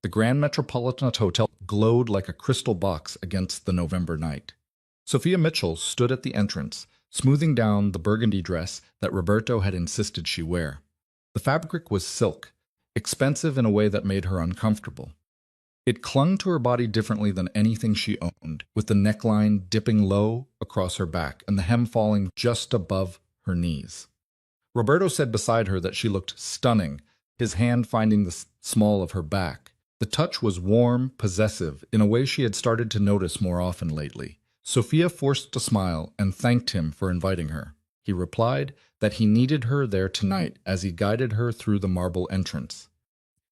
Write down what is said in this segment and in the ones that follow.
The Grand Metropolitan Hotel glowed like a crystal box against the November night. Sophia Mitchell stood at the entrance, smoothing down the burgundy dress that Roberto had insisted she wear. The fabric was silk, expensive in a way that made her uncomfortable. It clung to her body differently than anything she owned, with the neckline dipping low across her back and the hem falling just above her knees. Roberto said beside her that she looked stunning, his hand finding the small of her back. The touch was warm, possessive, in a way she had started to notice more often lately. Sophia forced a smile and thanked him for inviting her. He replied that he needed her there tonight as he guided her through the marble entrance.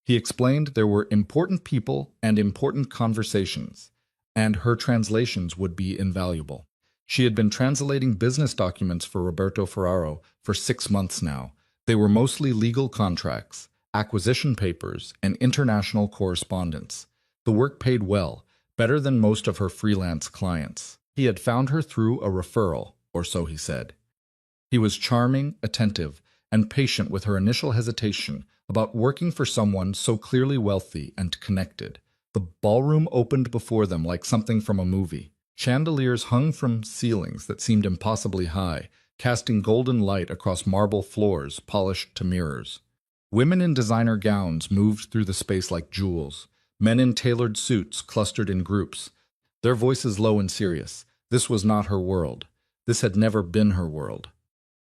He explained there were important people and important conversations, and her translations would be invaluable. She had been translating business documents for Roberto Ferraro for 6 months now. They were mostly legal contracts, acquisition papers, and international correspondence. The work paid well, better than most of her freelance clients. He had found her through a referral, or so he said. He was charming, attentive, and patient with her initial hesitation about working for someone so clearly wealthy and connected. The ballroom opened before them like something from a movie. Chandeliers hung from ceilings that seemed impossibly high, casting golden light across marble floors polished to mirrors. Women in designer gowns moved through the space like jewels. Men in tailored suits clustered in groups, their voices low and serious. This was not her world. This had never been her world.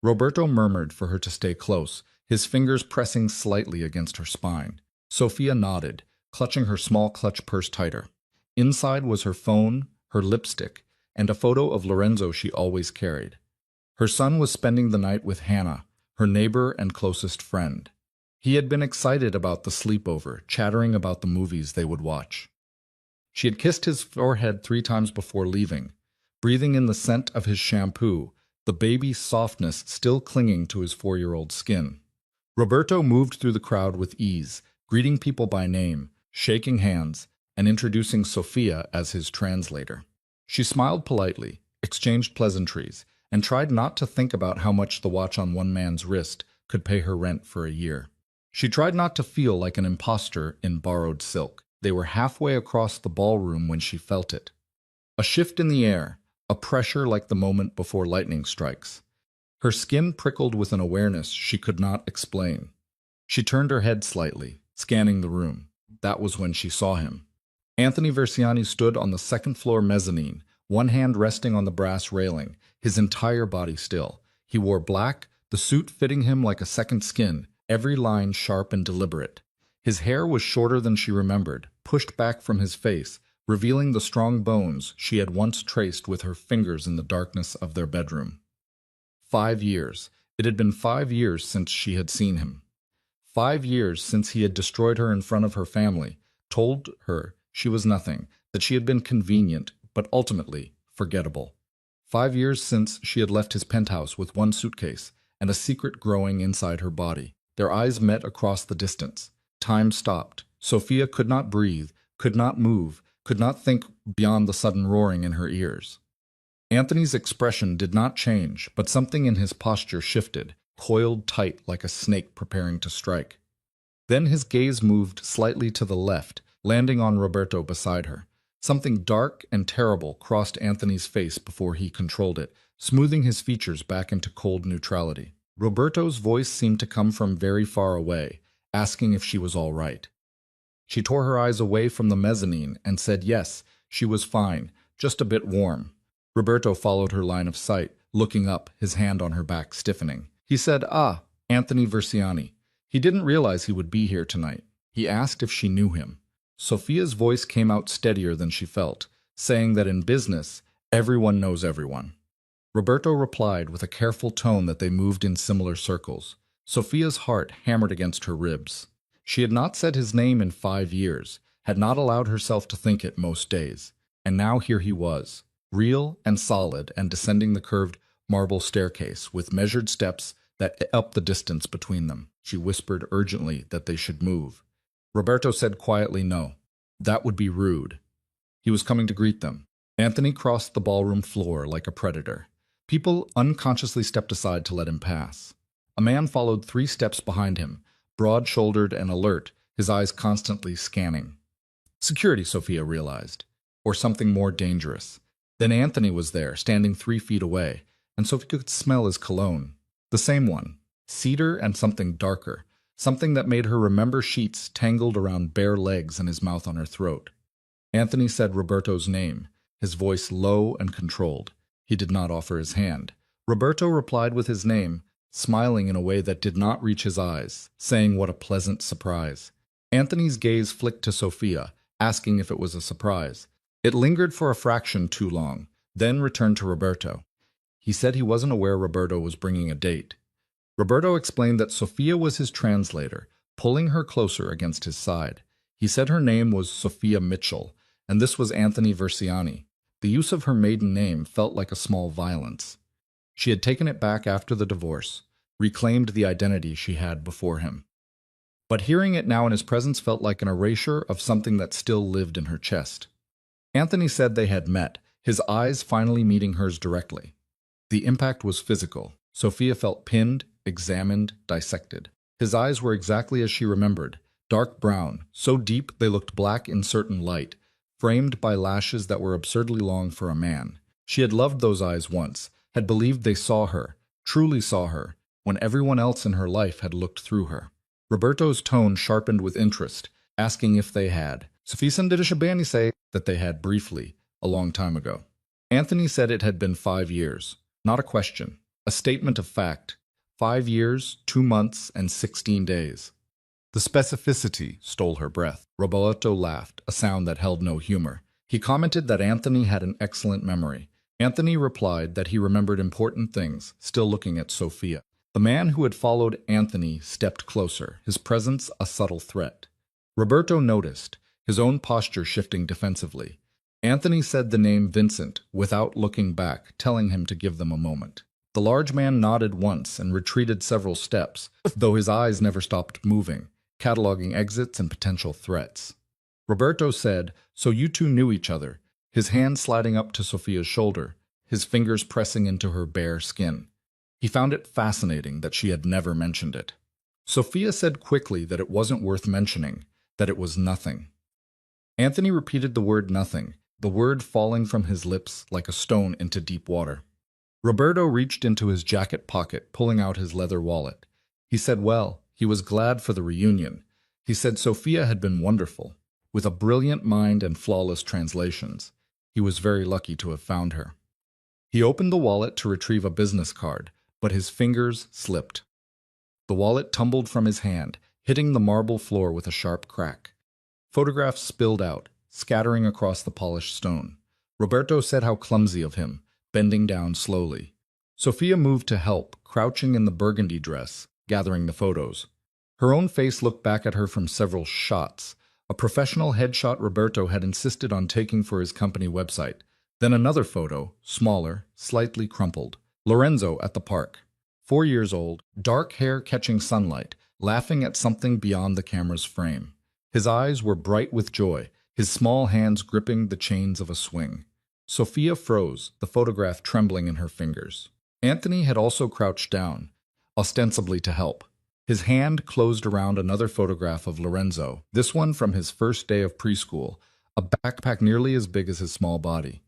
Roberto murmured for her to stay close, his fingers pressing slightly against her spine. Sophia nodded, clutching her small clutch purse tighter. Inside was her phone, her lipstick, and a photo of Lorenzo she always carried. Her son was spending the night with Hannah, her neighbor and closest friend. He had been excited about the sleepover, chattering about the movies they would watch. She had kissed his forehead 3 times before leaving, breathing in the scent of his shampoo, the baby softness still clinging to his 4-year-old skin. Roberto moved through the crowd with ease, greeting people by name, shaking hands, and introducing Sophia as his translator. She smiled politely, exchanged pleasantries, and tried not to think about how much the watch on one man's wrist could pay her rent for a year. She tried not to feel like an impostor in borrowed silk. They were halfway across the ballroom when she felt it. A shift in the air, a pressure like the moment before lightning strikes. Her skin prickled with an awareness she could not explain. She turned her head slightly, scanning the room. That was when she saw him. Anthony Versiani stood on the second-floor mezzanine, one hand resting on the brass railing, his entire body still. He wore black, the suit fitting him like a second skin, every line sharp and deliberate. His hair was shorter than she remembered, pushed back from his face, revealing the strong bones she had once traced with her fingers in the darkness of their bedroom. 5 years. It had been 5 years since she had seen him. 5 years since he had destroyed her in front of her family, told her she was nothing, that she had been convenient, but ultimately forgettable. 5 years since she had left his penthouse with one suitcase and a secret growing inside her body. Their eyes met across the distance. Time stopped. Sophia could not breathe, could not move, could not think beyond the sudden roaring in her ears. Anthony's expression did not change, but something in his posture shifted, coiled tight like a snake preparing to strike. Then his gaze moved slightly to the left, landing on Roberto beside her. Something dark and terrible crossed Anthony's face before he controlled it, smoothing his features back into cold neutrality. Roberto's voice seemed to come from very far away, asking if she was all right. She tore her eyes away from the mezzanine and said yes, she was fine, just a bit warm. Roberto followed her line of sight, looking up, his hand on her back stiffening. He said, "Ah, Anthony Versiani." He didn't realize he would be here tonight. He asked if she knew him. Sophia's voice came out steadier than she felt, saying that in business, everyone knows everyone. Roberto replied with a careful tone that they moved in similar circles. Sophia's heart hammered against her ribs. She had not said his name in 5 years, had not allowed herself to think it most days. And now here he was, real and solid and descending the curved marble staircase with measured steps that upped the distance between them. She whispered urgently that they should move. Roberto said quietly no. That would be rude. He was coming to greet them. Anthony crossed the ballroom floor like a predator. People unconsciously stepped aside to let him pass. A man followed 3 steps behind him, broad-shouldered and alert, his eyes constantly scanning. Security, Sophia realized. Or something more dangerous. Then Anthony was there, standing 3 feet away, and Sophia could smell his cologne. The same one. Cedar and something darker. Something that made her remember sheets tangled around bare legs and his mouth on her throat. Anthony said Roberto's name, his voice low and controlled. He did not offer his hand. Roberto replied with his name, smiling in a way that did not reach his eyes, saying what a pleasant surprise. Anthony's gaze flicked to Sophia, asking if it was a surprise. It lingered for a fraction too long, then returned to Roberto. He said he wasn't aware Roberto was bringing a date. Roberto explained that Sophia was his translator, pulling her closer against his side. He said her name was Sophia Mitchell, and this was Anthony Versiani. The use of her maiden name felt like a small violence. She had taken it back after the divorce, reclaimed the identity she had before him. But hearing it now in his presence felt like an erasure of something that still lived in her chest. Anthony said they had met, his eyes finally meeting hers directly. The impact was physical. Sophia felt pinned, examined, dissected. His eyes were exactly as she remembered, dark brown, so deep they looked black in certain light, framed by lashes that were absurdly long for a man. She had loved those eyes once, had believed they saw her, truly saw her, when everyone else in her life had looked through her. Roberto's tone sharpened with interest, asking if they had. Sophia Sandidishabani say that they had briefly, a long time ago. Anthony said it had been 5 years. Not a question, a statement of fact. 5 years, 2 months, and 16 days. The specificity stole her breath. Roberto laughed, a sound that held no humor. He commented that Anthony had an excellent memory. Anthony replied that he remembered important things, still looking at Sophia. The man who had followed Anthony stepped closer, his presence a subtle threat. Roberto noticed, his own posture shifting defensively. Anthony said the name Vincent, without looking back, telling him to give them a moment. The large man nodded once and retreated several steps, though his eyes never stopped moving, cataloging exits and potential threats. Roberto said, "So you two knew each other," his hand sliding up to Sophia's shoulder, his fingers pressing into her bare skin. He found it fascinating that she had never mentioned it. Sophia said quickly that it wasn't worth mentioning, that it was nothing. Anthony repeated the word nothing, the word falling from his lips like a stone into deep water. Roberto reached into his jacket pocket, pulling out his leather wallet. He said, well, he was glad for the reunion. He said Sophia had been wonderful, with a brilliant mind and flawless translations. He was very lucky to have found her. He opened the wallet to retrieve a business card, but his fingers slipped. The wallet tumbled from his hand, hitting the marble floor with a sharp crack. Photographs spilled out, scattering across the polished stone. Roberto said how clumsy of him, bending down slowly. Sophia moved to help, crouching in the burgundy dress, gathering the photos. Her own face looked back at her from several shots. A professional headshot Roberto had insisted on taking for his company website. Then another photo, smaller, slightly crumpled. Lorenzo at the park. 4 years old, dark hair catching sunlight, laughing at something beyond the camera's frame. His eyes were bright with joy, his small hands gripping the chains of a swing. Sophia froze, the photograph trembling in her fingers. Anthony had also crouched down, ostensibly to help. His hand closed around another photograph of Lorenzo, this one from his first day of preschool, a backpack nearly as big as his small body.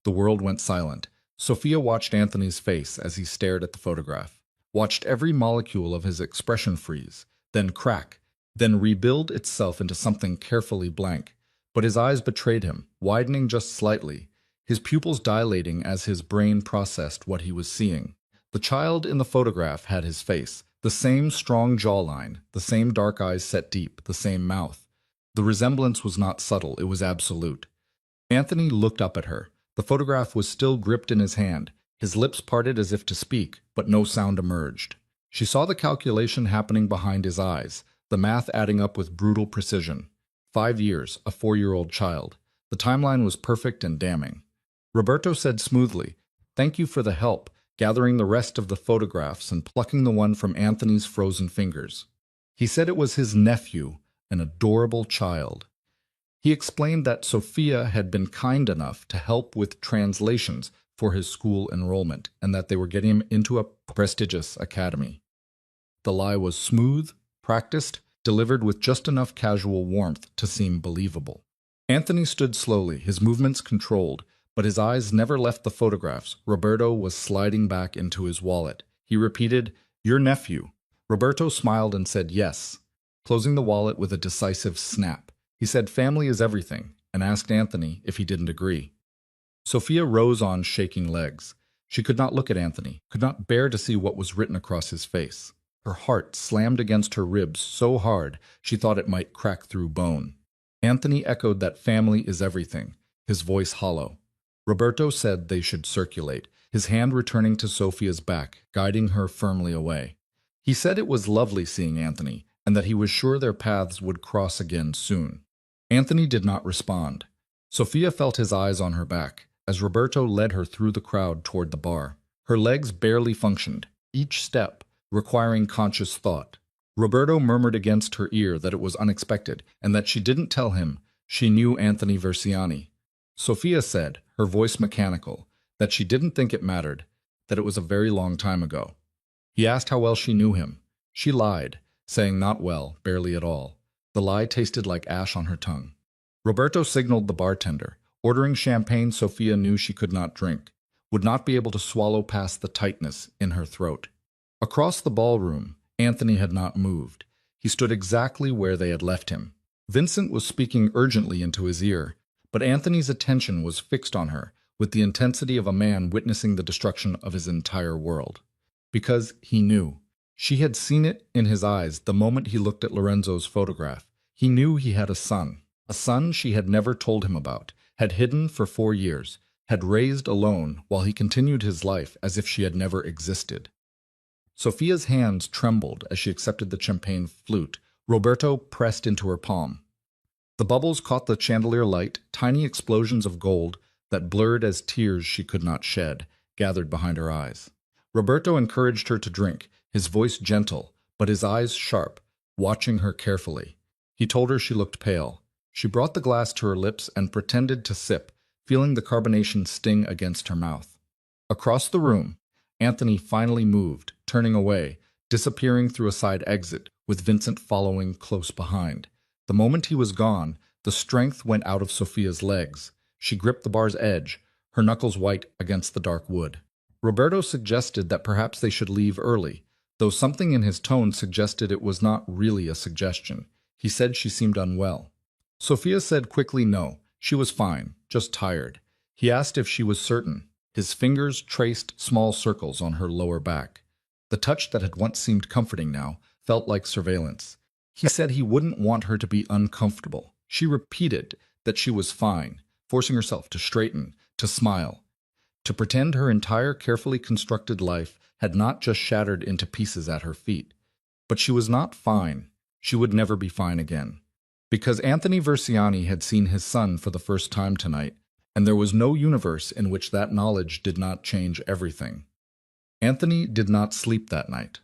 The world went silent. Sophia watched Anthony's face as he stared at the photograph, watched every molecule of his expression freeze, then crack, then rebuild itself into something carefully blank. But his eyes betrayed him, widening just slightly, his pupils dilating as his brain processed what he was seeing. The child in the photograph had his face, the same strong jawline, the same dark eyes set deep, the same mouth. The resemblance was not subtle, it was absolute. Anthony looked up at her. The photograph was still gripped in his hand. His lips parted as if to speak, but no sound emerged. She saw the calculation happening behind his eyes, the math adding up with brutal precision. 5 years, a 4-year-old child. The timeline was perfect and damning. Roberto said smoothly, "Thank you for the help," gathering the rest of the photographs and plucking the one from Anthony's frozen fingers. He said it was his nephew, an adorable child. He explained that Sophia had been kind enough to help with translations for his school enrollment and that they were getting him into a prestigious academy. The lie was smooth, practiced, delivered with just enough casual warmth to seem believable. Anthony stood slowly, his movements controlled, but his eyes never left the photographs. Roberto was sliding back into his wallet. He repeated, "Your nephew." Roberto smiled and said yes, closing the wallet with a decisive snap. He said family is everything, and asked Anthony if he didn't agree. Sophia rose on shaking legs. She could not look at Anthony, could not bear to see what was written across his face. Her heart slammed against her ribs so hard she thought it might crack through bone. Anthony echoed that family is everything, his voice hollow. Roberto said they should circulate, his hand returning to Sophia's back, guiding her firmly away. He said it was lovely seeing Anthony, and that he was sure their paths would cross again soon. Anthony did not respond. Sophia felt his eyes on her back, as Roberto led her through the crowd toward the bar. Her legs barely functioned, each step requiring conscious thought. Roberto murmured against her ear that it was unexpected, and that she didn't tell him she knew Anthony Versiani. Sophia said, her voice mechanical, that she didn't think it mattered, that it was a very long time ago. He asked how well she knew him. She lied, saying not well, barely at all. The lie tasted like ash on her tongue. Roberto signaled the bartender, ordering champagne Sophia knew she could not drink, would not be able to swallow past the tightness in her throat. Across the ballroom, Anthony had not moved. He stood exactly where they had left him. Vincent was speaking urgently into his ear, but Anthony's attention was fixed on her with the intensity of a man witnessing the destruction of his entire world. Because he knew. She had seen it in his eyes the moment he looked at Lorenzo's photograph. He knew he had a son she had never told him about, had hidden for 4 years, had raised alone while he continued his life as if she had never existed. Sophia's hands trembled as she accepted the champagne flute. Roberto pressed into her palm. The bubbles caught the chandelier light, tiny explosions of gold that blurred as tears she could not shed, gathered behind her eyes. Roberto encouraged her to drink, his voice gentle, but his eyes sharp, watching her carefully. He told her she looked pale. She brought the glass to her lips and pretended to sip, feeling the carbonation sting against her mouth. Across the room, Anthony finally moved, turning away, disappearing through a side exit, with Vincent following close behind. The moment he was gone, the strength went out of Sophia's legs. She gripped the bar's edge, her knuckles white against the dark wood. Roberto suggested that perhaps they should leave early, though something in his tone suggested it was not really a suggestion. He said she seemed unwell. Sophia said quickly no, she was fine, just tired. He asked if she was certain. His fingers traced small circles on her lower back. The touch that had once seemed comforting now felt like surveillance. He said he wouldn't want her to be uncomfortable. She repeated that she was fine, forcing herself to straighten, to smile, to pretend her entire carefully constructed life had not just shattered into pieces at her feet. But she was not fine. She would never be fine again. Because Anthony Versiani had seen his son for the first time tonight, and there was no universe in which that knowledge did not change everything. Anthony did not sleep that night.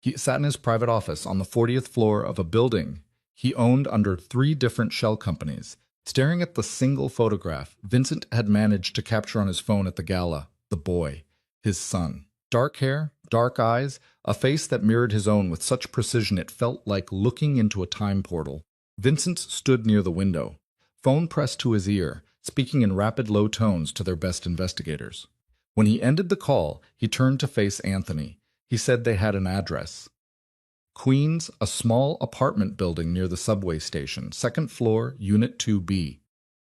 He sat in his private office on the 40th floor of a building he owned under 3 different shell companies, staring at the single photograph Vincent had managed to capture on his phone at the gala, the boy, his son. Dark hair, dark eyes, a face that mirrored his own with such precision it felt like looking into a time portal. Vincent stood near the window, phone pressed to his ear, speaking in rapid low tones to their best investigators. When he ended the call, he turned to face Anthony. He said they had an address. Queens, a small apartment building near the subway station, 2nd floor, Unit 2B.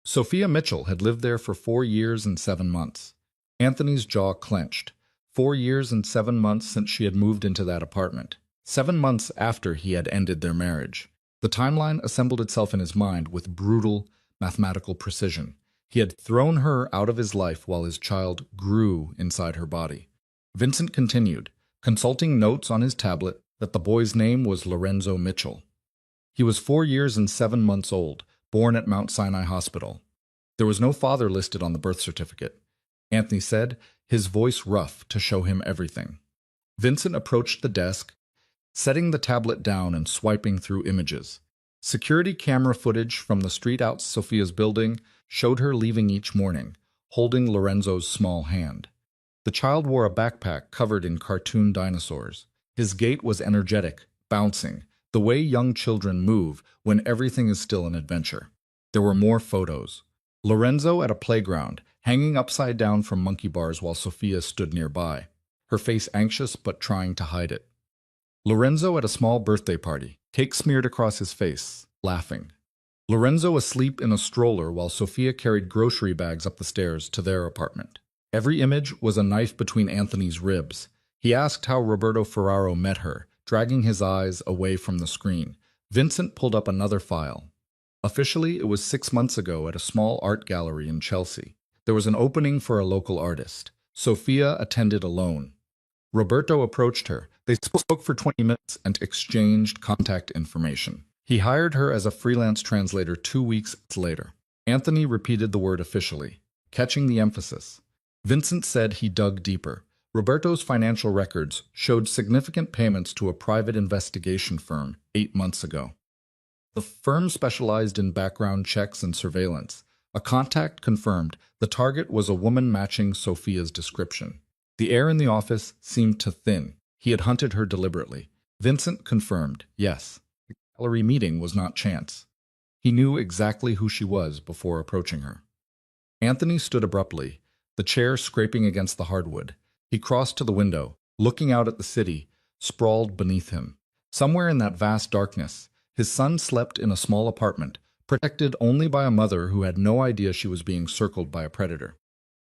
Sophia Mitchell had lived there for 4 years and 7 months. Anthony's jaw clenched. 4 years and 7 months since she had moved into that apartment. 7 months after he had ended their marriage. The timeline assembled itself in his mind with brutal, mathematical precision. He had thrown her out of his life while his child grew inside her body. Vincent continued, consulting notes on his tablet, that the boy's name was Lorenzo Mitchell. He was 4 years and 7 months old, born at Mount Sinai Hospital. There was no father listed on the birth certificate. Anthony said, his voice rough to show him everything. Vincent approached the desk, setting the tablet down and swiping through images. Security camera footage from the street out Sophia's building showed her leaving each morning, holding Lorenzo's small hand. The child wore a backpack covered in cartoon dinosaurs. His gait was energetic, bouncing, the way young children move when everything is still an adventure. There were more photos. Lorenzo at a playground, hanging upside down from monkey bars while Sofia stood nearby, her face anxious but trying to hide it. Lorenzo at a small birthday party, cake smeared across his face, laughing. Lorenzo asleep in a stroller while Sofia carried grocery bags up the stairs to their apartment. Every image was a knife between Anthony's ribs. He asked how Roberto Ferraro met her, dragging his eyes away from the screen. Vincent pulled up another file. Officially, it was 6 months ago at a small art gallery in Chelsea. There was an opening for a local artist. Sofia attended alone. Roberto approached her. They spoke for 20 minutes and exchanged contact information. He hired her as a freelance translator 2 weeks later. Anthony repeated the word officially, catching the emphasis. Vincent said he dug deeper. Roberto's financial records showed significant payments to a private investigation firm 8 months ago. The firm specialized in background checks and surveillance. A contact confirmed the target was a woman matching Sofia's description. The air in the office seemed to thin. He had hunted her deliberately. Vincent confirmed, yes, the gallery meeting was not chance. He knew exactly who she was before approaching her. Anthony stood abruptly, the chair scraping against the hardwood. He crossed to the window, looking out at the city, sprawled beneath him. Somewhere in that vast darkness, his son slept in a small apartment, protected only by a mother who had no idea she was being circled by a predator.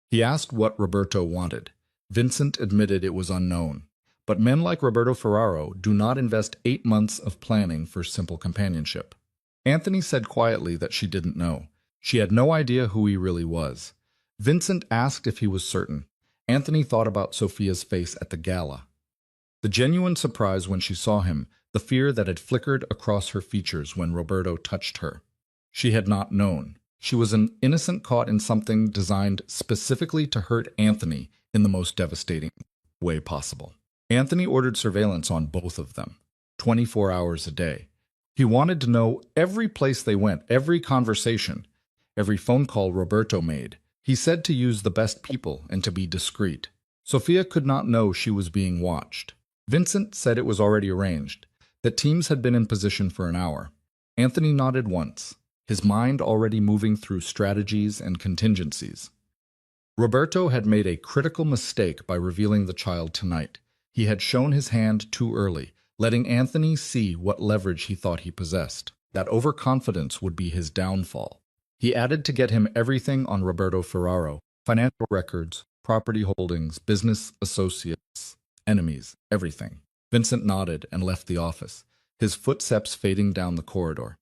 He asked what Roberto wanted. Vincent admitted it was unknown. But men like Roberto Ferraro do not invest 8 months of planning for simple companionship. Anthony said quietly that she didn't know. She had no idea who he really was. Vincent asked if he was certain. Anthony thought about Sofia's face at the gala. The genuine surprise when she saw him, the fear that had flickered across her features when Roberto touched her. She had not known. She was an innocent caught in something designed specifically to hurt Anthony in the most devastating way possible. Anthony ordered surveillance on both of them, 24 hours a day. He wanted to know every place they went, every conversation, every phone call Roberto made. He said to use the best people and to be discreet. Sofia could not know she was being watched. Vincent said it was already arranged, that teams had been in position for an hour. Anthony nodded once, his mind already moving through strategies and contingencies. Roberto had made a critical mistake by revealing the child tonight. He had shown his hand too early, letting Anthony see what leverage he thought he possessed. That overconfidence would be his downfall. He added to get him everything on Roberto Ferraro: financial records, property holdings, business associates, enemies, everything. Vincent nodded and left the office, his footsteps fading down the corridor.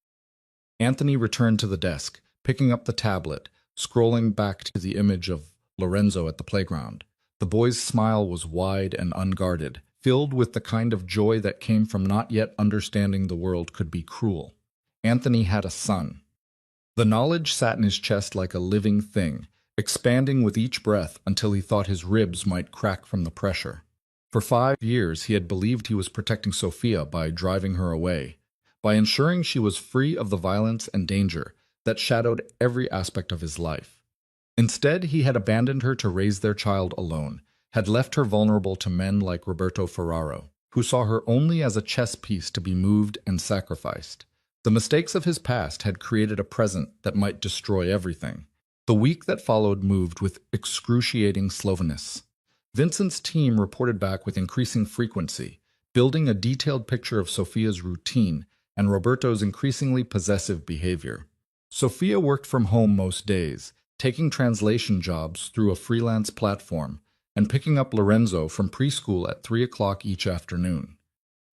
Anthony returned to the desk, picking up the tablet, scrolling back to the image of Lorenzo at the playground. The boy's smile was wide and unguarded, filled with the kind of joy that came from not yet understanding the world could be cruel. Anthony had a son. The knowledge sat in his chest like a living thing, expanding with each breath until he thought his ribs might crack from the pressure. For 5 years he had believed he was protecting Sofia by driving her away, by ensuring she was free of the violence and danger that shadowed every aspect of his life. Instead, he had abandoned her to raise their child alone, had left her vulnerable to men like Roberto Ferraro, who saw her only as a chess piece to be moved and sacrificed. The mistakes of his past had created a present that might destroy everything. The week that followed moved with excruciating slowness. Vincent's team reported back with increasing frequency, building a detailed picture of Sofia's routine and Roberto's increasingly possessive behavior. Sofia worked from home most days, taking translation jobs through a freelance platform and picking up Lorenzo from preschool at 3 o'clock each afternoon.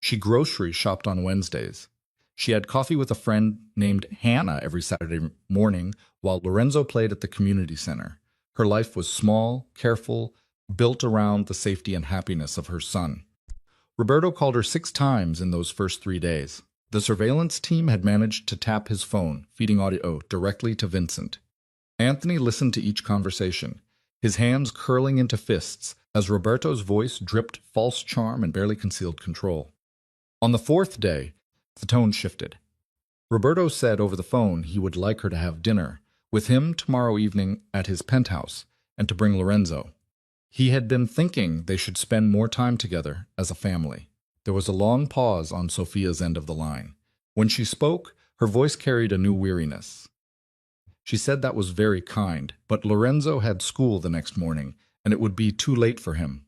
She grocery shopped on Wednesdays. She had coffee with a friend named Hannah every Saturday morning while Lorenzo played at the community center. Her life was small, careful, built around the safety and happiness of her son. Roberto called her 6 times in those first 3 days. The surveillance team had managed to tap his phone, feeding audio directly to Vincent. Anthony listened to each conversation, his hands curling into fists as Roberto's voice dripped false charm and barely concealed control. On the 4th day, the tone shifted. Roberto said over the phone he would like her to have dinner with him tomorrow evening at his penthouse and to bring Lorenzo. He had been thinking they should spend more time together as a family. There was a long pause on Sofia's end of the line. When she spoke, her voice carried a new weariness. She said that was very kind, but Lorenzo had school the next morning, and it would be too late for him.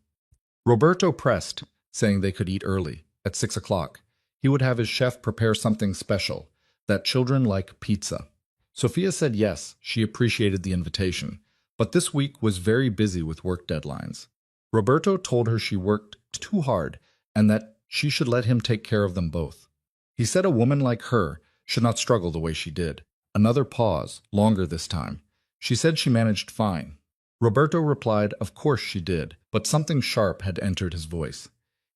Roberto pressed, saying they could eat early, at 6 o'clock. He would have his chef prepare something special, that children like pizza. Sophia said yes, she appreciated the invitation, but this week was very busy with work deadlines. Roberto told her she worked too hard and that she should let him take care of them both. He said a woman like her should not struggle the way she did. Another pause, longer this time. She said she managed fine. Roberto replied, of course she did, but something sharp had entered his voice.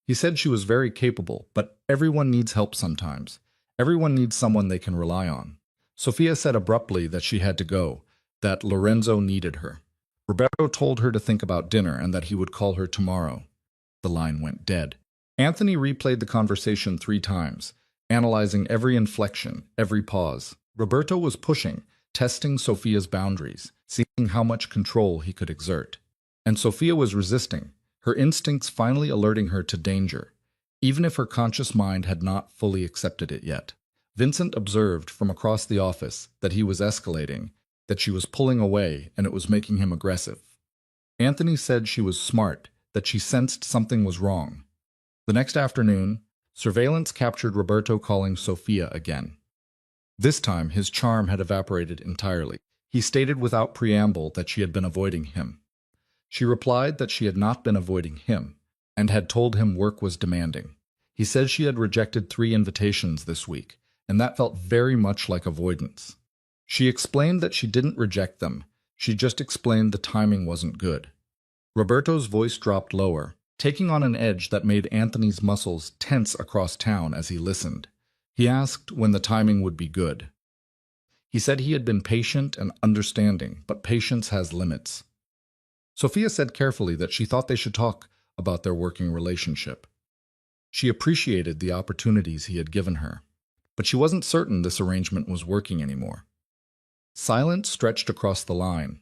He said she was very capable, but everyone needs help sometimes. Everyone needs someone they can rely on. Sophia said abruptly that she had to go, that Lorenzo needed her. Roberto told her to think about dinner and that he would call her tomorrow. The line went dead. Anthony replayed the conversation 3 times, analyzing every inflection, every pause. Roberto was pushing, testing Sophia's boundaries, seeing how much control he could exert. And Sophia was resisting, her instincts finally alerting her to danger, even if her conscious mind had not fully accepted it yet. Vincent observed from across the office that he was escalating, that she was pulling away, and it was making him aggressive. Anthony said she was smart, that she sensed something was wrong. The next afternoon, surveillance captured Roberto calling Sophia again. This time, his charm had evaporated entirely. He stated without preamble that she had been avoiding him. She replied that she had not been avoiding him, and had told him work was demanding. He said she had rejected 3 invitations this week, and that felt very much like avoidance. She explained that she didn't reject them, she just explained the timing wasn't good. Roberto's voice dropped lower, taking on an edge that made Anthony's muscles tense across town as he listened. He asked when the timing would be good. He said he had been patient and understanding, but patience has limits. Sophia said carefully that she thought they should talk about their working relationship. She appreciated the opportunities he had given her, but she wasn't certain this arrangement was working anymore. Silence stretched across the line.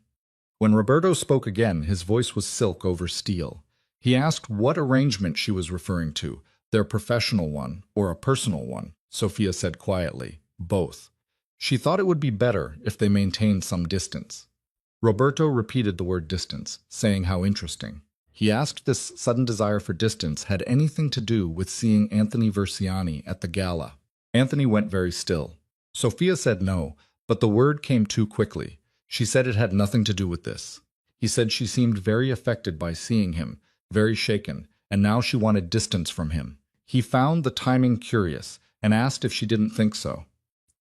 When Roberto spoke again, his voice was silk over steel. He asked what arrangement she was referring to, their professional one or a personal one. Sophia said quietly, both. She thought it would be better if they maintained some distance. Roberto repeated the word distance, saying how interesting. He asked if this sudden desire for distance had anything to do with seeing Anthony Versiani at the gala. Anthony went very still. Sophia said no, but the word came too quickly. She said it had nothing to do with this. He said she seemed very affected by seeing him, very shaken, and now she wanted distance from him. He found the timing curious and asked if she didn't think so.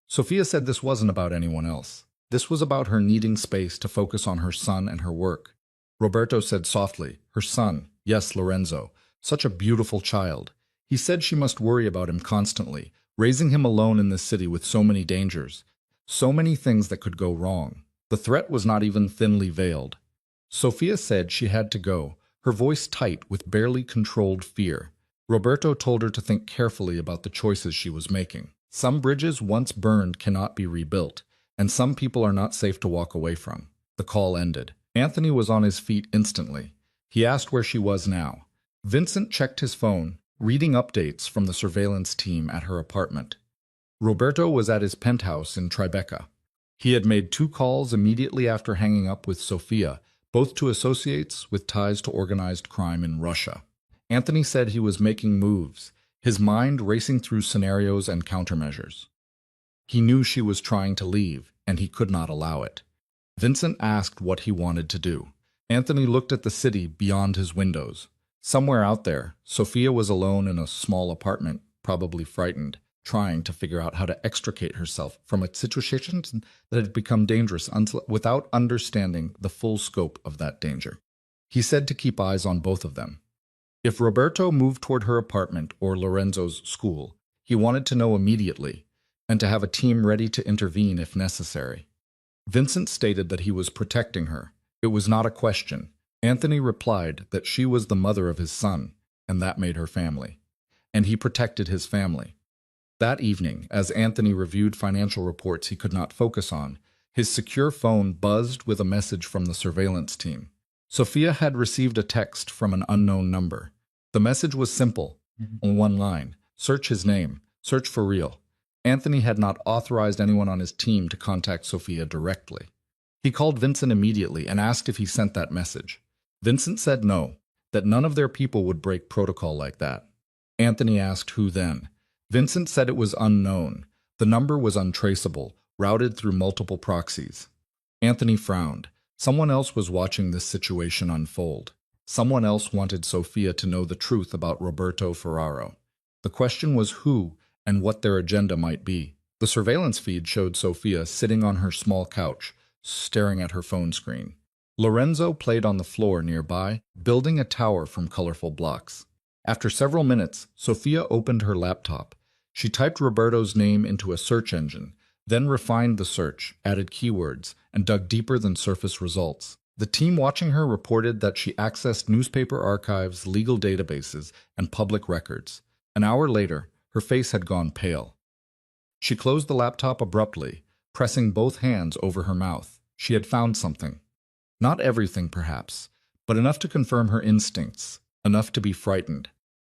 Sophia said this wasn't about anyone else. This was about her needing space to focus on her son and her work. Roberto said softly, her son, yes, Lorenzo, such a beautiful child. He said she must worry about him constantly, raising him alone in this city with so many dangers, so many things that could go wrong. The threat was not even thinly veiled. Sophia said she had to go, her voice tight with barely controlled fear. Roberto told her to think carefully about the choices she was making. Some bridges once burned cannot be rebuilt, and some people are not safe to walk away from. The call ended. Anthony was on his feet instantly. He asked where she was now. Vincent checked his phone, reading updates from the surveillance team at her apartment. Roberto was at his penthouse in Tribeca. He had made 2 calls immediately after hanging up with Sophia, both to associates with ties to organized crime in Russia. Anthony said he was making moves, his mind racing through scenarios and countermeasures. He knew she was trying to leave, and he could not allow it. Vincent asked what he wanted to do. Anthony looked at the city beyond his windows. Somewhere out there, Sophia was alone in a small apartment, probably frightened, trying to figure out how to extricate herself from a situation that had become dangerous without understanding the full scope of that danger. He said to keep eyes on both of them. If Roberto moved toward her apartment or Lorenzo's school, he wanted to know immediately, and to have a team ready to intervene if necessary. Vincent stated that he was protecting her. It was not a question. Anthony replied that she was the mother of his son, and that made her family. And he protected his family. That evening, as Anthony reviewed financial reports he could not focus on, his secure phone buzzed with a message from the surveillance team. Sophia had received a text from an unknown number. The message was simple, on one line, search his name, search for real. Anthony had not authorized anyone on his team to contact Sophia directly. He called Vincent immediately and asked if he sent that message. Vincent said no, that none of their people would break protocol like that. Anthony asked who then. Vincent said it was unknown. The number was untraceable, routed through multiple proxies. Anthony frowned. Someone else was watching this situation unfold. Someone else wanted Sophia to know the truth about Roberto Ferraro. The question was who and what their agenda might be. The surveillance feed showed Sophia sitting on her small couch, staring at her phone screen. Lorenzo played on the floor nearby, building a tower from colorful blocks. After several minutes, Sophia opened her laptop. She typed Roberto's name into a search engine, then refined the search, added keywords, and dug deeper than surface results. The team watching her reported that she accessed newspaper archives, legal databases, and public records. An hour later, her face had gone pale. She closed the laptop abruptly, pressing both hands over her mouth. She had found something. Not everything, perhaps, but enough to confirm her instincts, enough to be frightened.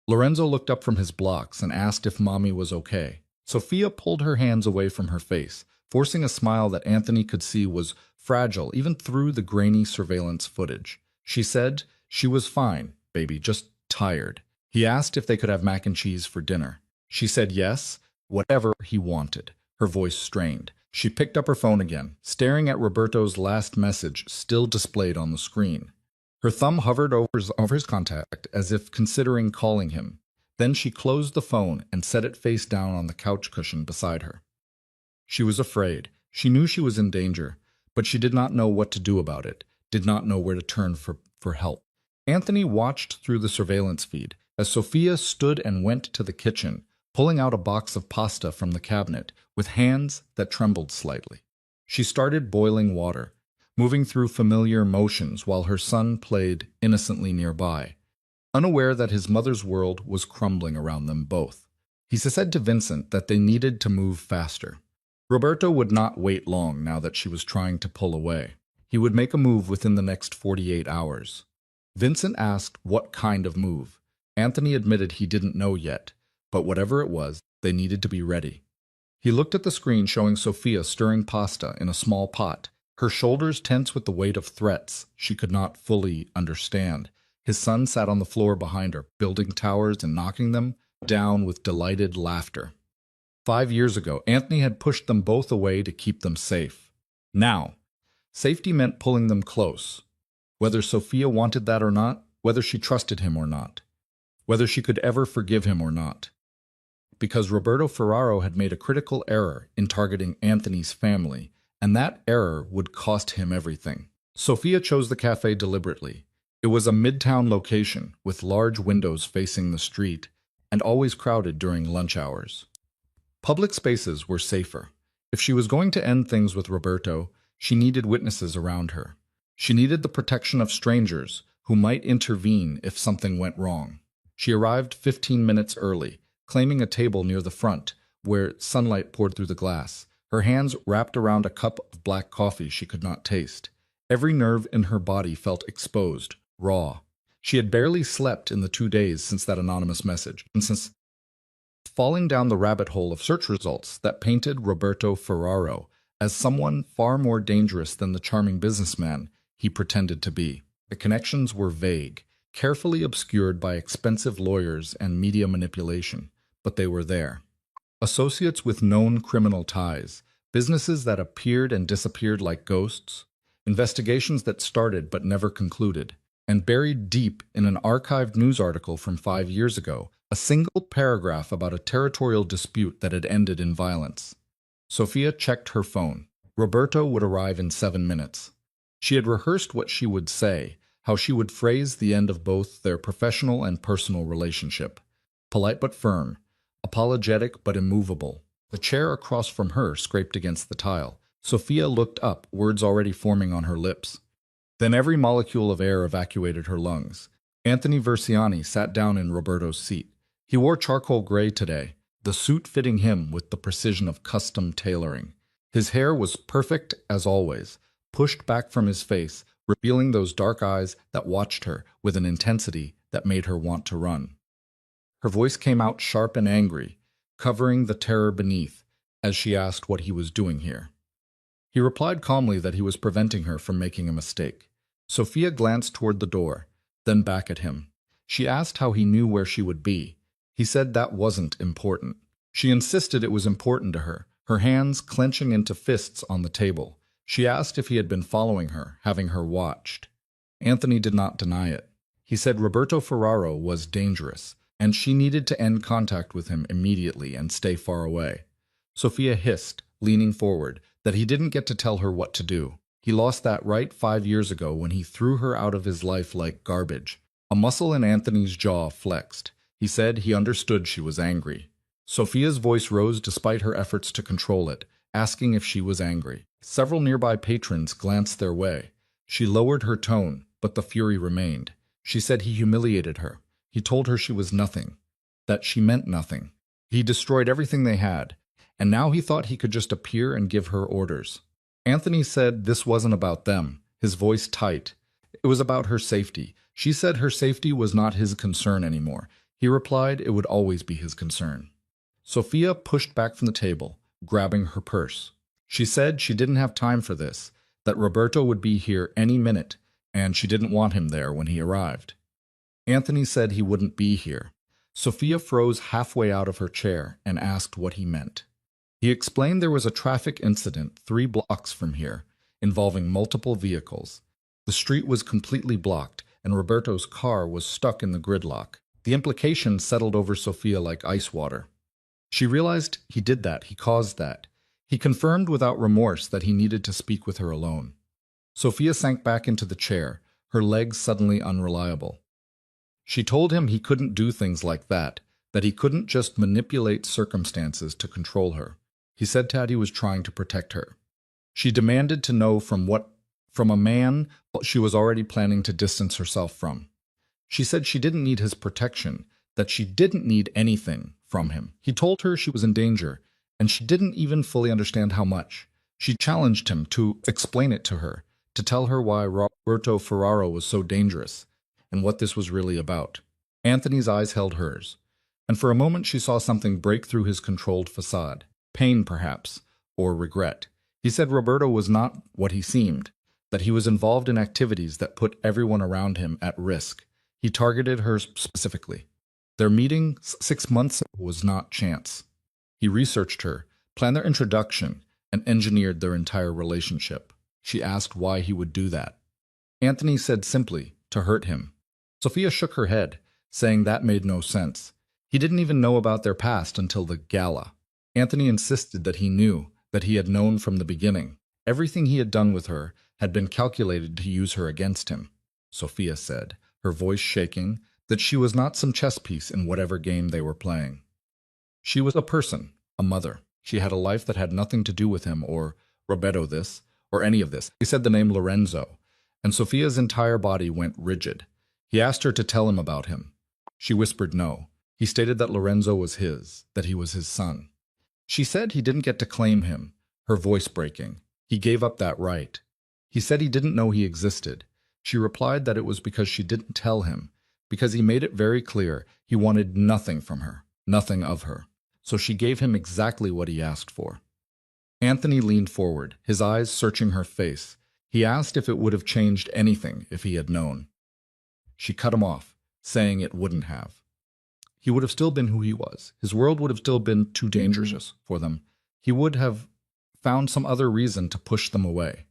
Lorenzo looked up from his blocks and asked if Mommy was okay. Sophia pulled her hands away from her face, forcing a smile that Anthony could see was fragile even through the grainy surveillance footage. She said she was fine, baby, just tired. He asked if they could have mac and cheese for dinner. She said yes, whatever he wanted. Her voice strained. She picked up her phone again, staring at Roberto's last message still displayed on the screen. Her thumb hovered over his contact as if considering calling him. Then she closed the phone and set it face down on the couch cushion beside her. She was afraid. She knew she was in danger, but she did not know what to do about it, did not know where to turn for help. Anthony watched through the surveillance feed as Sophia stood and went to the kitchen, pulling out a box of pasta from the cabinet with hands that trembled slightly. She started boiling water, moving through familiar motions while her son played innocently nearby, unaware that his mother's world was crumbling around them both. He said to Vincent that they needed to move faster. Roberto would not wait long now that she was trying to pull away. He would make a move within the next 48 hours. Vincent asked what kind of move. Anthony admitted he didn't know yet, but whatever it was, they needed to be ready. He looked at the screen showing Sophia stirring pasta in a small pot, her shoulders tense with the weight of threats she could not fully understand. His son sat on the floor behind her, building towers and knocking them down with delighted laughter. 5 years ago, Anthony had pushed them both away to keep them safe. Now, safety meant pulling them close. Whether Sophia wanted that or not, whether she trusted him or not, whether she could ever forgive him or not. Because Roberto Ferraro had made a critical error in targeting Anthony's family, and that error would cost him everything. Sophia chose the cafe deliberately. It was a midtown location with large windows facing the street and always crowded during lunch hours. Public spaces were safer. If she was going to end things with Roberto, she needed witnesses around her. She needed the protection of strangers who might intervene if something went wrong. She arrived 15 minutes early, claiming a table near the front, where sunlight poured through the glass, her hands wrapped around a cup of black coffee she could not taste. Every nerve in her body felt exposed, raw. She had barely slept in the 2 days since that anonymous message, and since falling down the rabbit hole of search results that painted Roberto Ferraro as someone far more dangerous than the charming businessman he pretended to be. The connections were vague, carefully obscured by expensive lawyers and media manipulation, but they were there. Associates with known criminal ties, businesses that appeared and disappeared like ghosts, investigations that started but never concluded, and buried deep in an archived news article from 5 years ago, a single paragraph about a territorial dispute that had ended in violence. Sophia checked her phone. Roberto would arrive in 7 minutes. She had rehearsed what she would say, how she would phrase the end of both their professional and personal relationship. Polite but firm, apologetic but immovable. The chair across from her scraped against the tile. Sophia looked up, words already forming on her lips. Then every molecule of air evacuated her lungs. Anthony Versiani sat down in Roberto's seat. He wore charcoal gray today, the suit fitting him with the precision of custom tailoring. His hair was perfect as always, pushed back from his face, revealing those dark eyes that watched her with an intensity that made her want to run. Her voice came out sharp and angry, covering the terror beneath. as she asked what he was doing here. He replied calmly that he was preventing her from making a mistake. Sophia glanced toward the door, then back at him. She asked how he knew where she would be. He said that wasn't important. She insisted it was important to her, her hands clenching into fists on the table. She asked if he had been following her, having her watched. Anthony did not deny it. He said Roberto Ferraro was dangerous, and she needed to end contact with him immediately and stay far away. Sophia hissed, leaning forward, that he didn't get to tell her what to do. He lost that right 5 years ago when he threw her out of his life like garbage. A muscle in Anthony's jaw flexed. He said he understood she was angry. Sophia's voice rose despite her efforts to control it, asking if she was angry. Several nearby patrons glanced their way. She lowered her tone, but the fury remained. She said he humiliated her. He told her she was nothing, that she meant nothing. He destroyed everything they had, and now he thought he could just appear and give her orders. Anthony said this wasn't about them, his voice tight. It was about her safety. She said her safety was not his concern anymore. He replied it would always be his concern. Sophia pushed back from the table, grabbing her purse. She said she didn't have time for this, that Roberto would be here any minute, and she didn't want him there when he arrived. Anthony said he wouldn't be here. Sophia froze halfway out of her chair and asked what he meant. He explained there was a traffic incident 3 blocks from here, involving multiple vehicles. The street was completely blocked, and Roberto's car was stuck in the gridlock. The implications settled over Sophia like ice water. She realized he did that, he caused that. He confirmed without remorse that he needed to speak with her alone. Sophia sank back into the chair, her legs suddenly unreliable. She told him he couldn't do things like that he couldn't just manipulate circumstances to control her. He said Taddy was trying to protect her. She demanded to know from a man she was already planning to distance herself from. She said she didn't need his protection, that she didn't need anything from him. He told her she was in danger, and she didn't even fully understand how much. She challenged him to explain it to her, to tell her why Roberto Ferraro was so dangerous, and what this was really about. Anthony's eyes held hers, and for a moment she saw something break through his controlled facade. Pain, perhaps, or regret. He said Roberto was not what he seemed, that he was involved in activities that put everyone around him at risk. He targeted her specifically. Their meeting 6 months ago was not chance. He researched her, planned their introduction, and engineered their entire relationship. She asked why he would do that. Anthony said simply, to hurt him. Sophia shook her head, saying that made no sense. He didn't even know about their past until the gala. Anthony insisted that he knew, that he had known from the beginning. Everything he had done with her had been calculated to use her against him. Sophia said, her voice shaking, that she was not some chess piece in whatever game they were playing. She was a person, a mother. She had a life that had nothing to do with him or Roberto this, or any of this. He said the name Lorenzo, and Sophia's entire body went rigid. He asked her to tell him about him. She whispered no. He stated that Lorenzo was his, that he was his son. She said he didn't get to claim him, her voice breaking. He gave up that right. He said he didn't know he existed. She replied that it was because she didn't tell him, because he made it very clear he wanted nothing from her, nothing of her. So she gave him exactly what he asked for. Anthony leaned forward, his eyes searching her face. He asked if it would have changed anything if he had known. She cut him off, saying it wouldn't have. He would have still been who he was. His world would have still been too dangerous for them. He would have found some other reason to push them away.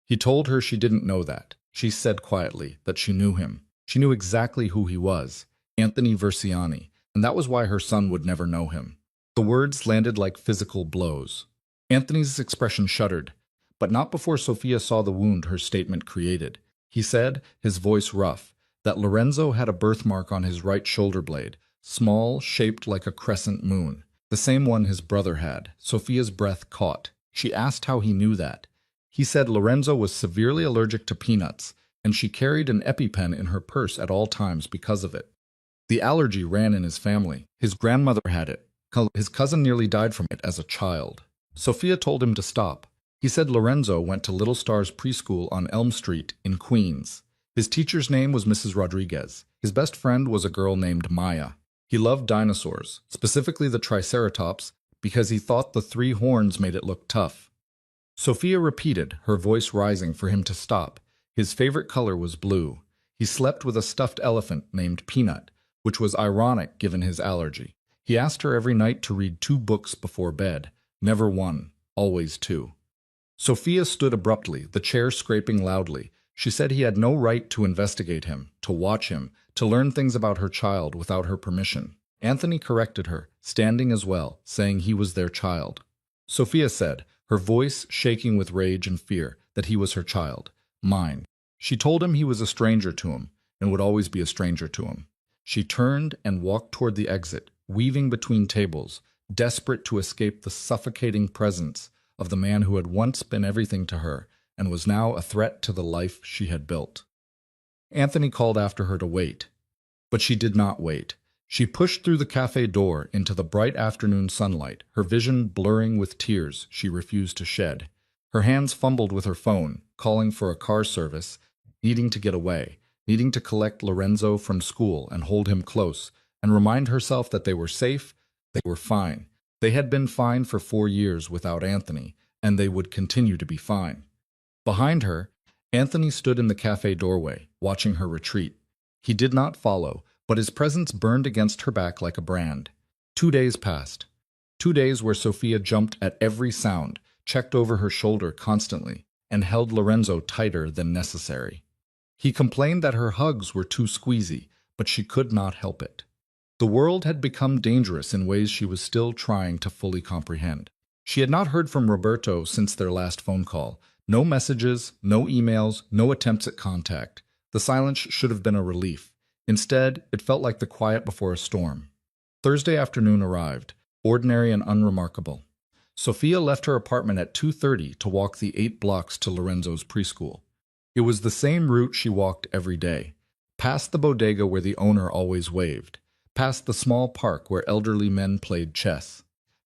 He told her she didn't know that. She said quietly that she knew him. She knew exactly who he was, Anthony Versiani, and that was why her son would never know him. The words landed like physical blows. Anthony's expression shuddered, but not before Sophia saw the wound her statement created. He said, his voice rough, that Lorenzo had a birthmark on his right shoulder blade, small, shaped like a crescent moon, the same one his brother had. Sophia's breath caught. She asked how he knew that. He said Lorenzo was severely allergic to peanuts, and she carried an EpiPen in her purse at all times because of it. The allergy ran in his family. His grandmother had it. His cousin nearly died from it as a child. Sophia told him to stop. He said Lorenzo went to Little Stars preschool on Elm Street in Queens. His teacher's name was Mrs. Rodriguez. His best friend was a girl named Maya. He loved dinosaurs, specifically the Triceratops, because he thought the three horns made it look tough. Sophia repeated, her voice rising for him to stop. His favorite color was blue. He slept with a stuffed elephant named Peanut, which was ironic given his allergy. He asked her every night to read 2 books before bed. Never one, always 2. Sophia stood abruptly, the chair scraping loudly. She said he had no right to investigate him, to watch him, to learn things about her child without her permission. Anthony corrected her, standing as well, saying he was their child. Sophia said, her voice shaking with rage and fear, that he was her child, mine. She told him he was a stranger to him, and would always be a stranger to him. She turned and walked toward the exit, weaving between tables, desperate to escape the suffocating presence of the man who had once been everything to her and was now a threat to the life she had built. Anthony called after her to wait, but she did not wait. She pushed through the cafe door into the bright afternoon sunlight, her vision blurring with tears she refused to shed. Her hands fumbled with her phone, calling for a car service, needing to get away, needing to collect Lorenzo from school and hold him close, and remind herself that they were safe, they were fine. They had been fine for 4 years without Anthony, and they would continue to be fine. Behind her, Anthony stood in the cafe doorway, watching her retreat. He did not follow, but his presence burned against her back like a brand. 2 days passed. 2 days where Sophia jumped at every sound, checked over her shoulder constantly, and held Lorenzo tighter than necessary. He complained that her hugs were too squeezy, but she could not help it. The world had become dangerous in ways she was still trying to fully comprehend. She had not heard from Roberto since their last phone call. No messages, no emails, no attempts at contact. The silence should have been a relief. Instead, it felt like the quiet before a storm. Thursday afternoon arrived, ordinary and unremarkable. Sophia left her apartment at 2:30 to walk the 8 blocks to Lorenzo's preschool. It was the same route she walked every day, past the bodega where the owner always waved, past the small park where elderly men played chess,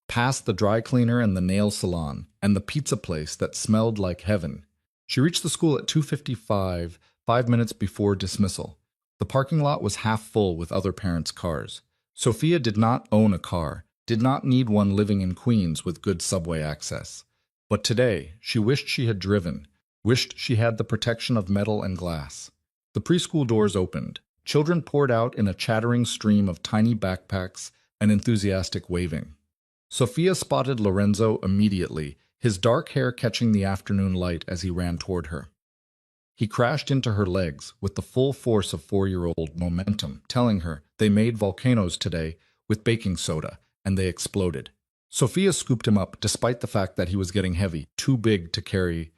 past the dry cleaner and the nail salon, and the pizza place that smelled like heaven. She reached the school at 2:55, 5 minutes before dismissal. The parking lot was half full with other parents' cars. Sophia did not own a car, did not need one living in Queens with good subway access. But today, she wished she had driven, wished she had the protection of metal and glass. The preschool doors opened. Children poured out in a chattering stream of tiny backpacks and enthusiastic waving. Sophia spotted Lorenzo immediately, his dark hair catching the afternoon light as he ran toward her. He crashed into her legs with the full force of 4-year-old momentum, telling her they made volcanoes today with baking soda, and they exploded. Sophia scooped him up despite the fact that he was getting heavy, too big to carry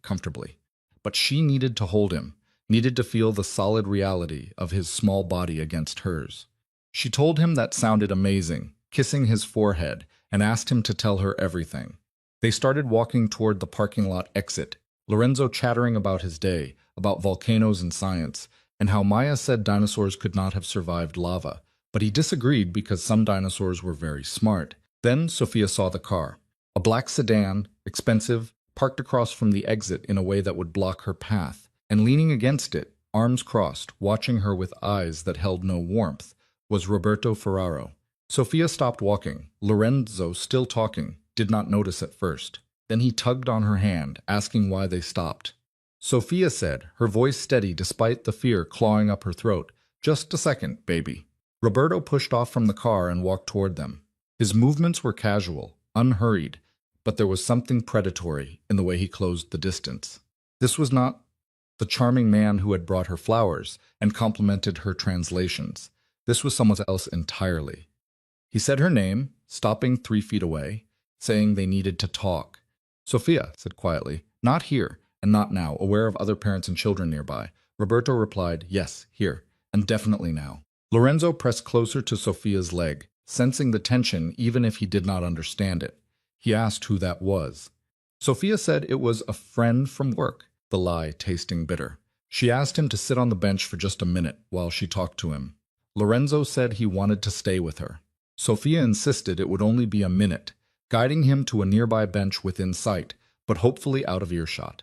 comfortably. But she needed to hold him, needed to feel the solid reality of his small body against hers. She told him that sounded amazing, kissing his forehead, and asked him to tell her everything. They started walking toward the parking lot exit, Lorenzo chattering about his day, about volcanoes and science, and how Maya said dinosaurs could not have survived lava, but he disagreed because some dinosaurs were very smart. Then Sophia saw the car, a black sedan, expensive, parked across from the exit in a way that would block her path, and leaning against it, arms crossed, watching her with eyes that held no warmth, was Roberto Ferraro. Sophia stopped walking. Lorenzo, still talking, did not notice at first. Then he tugged on her hand, asking why they stopped. Sophia said, her voice steady despite the fear clawing up her throat, "Just a second, baby." Roberto pushed off from the car and walked toward them. His movements were casual, unhurried, but there was something predatory in the way he closed the distance. This was not the charming man who had brought her flowers and complimented her translations. This was someone else entirely. He said her name, stopping 3 feet away, saying they needed to talk. Sophia said quietly, "Not here, and not now," aware of other parents and children nearby. Roberto replied, "Yes, here, and definitely now." Lorenzo pressed closer to Sophia's leg, sensing the tension even if he did not understand it. He asked who that was. Sophia said it was a friend from work, the lie tasting bitter. She asked him to sit on the bench for just a minute while she talked to him. Lorenzo said he wanted to stay with her. Sophia insisted it would only be a minute, guiding him to a nearby bench within sight, but hopefully out of earshot.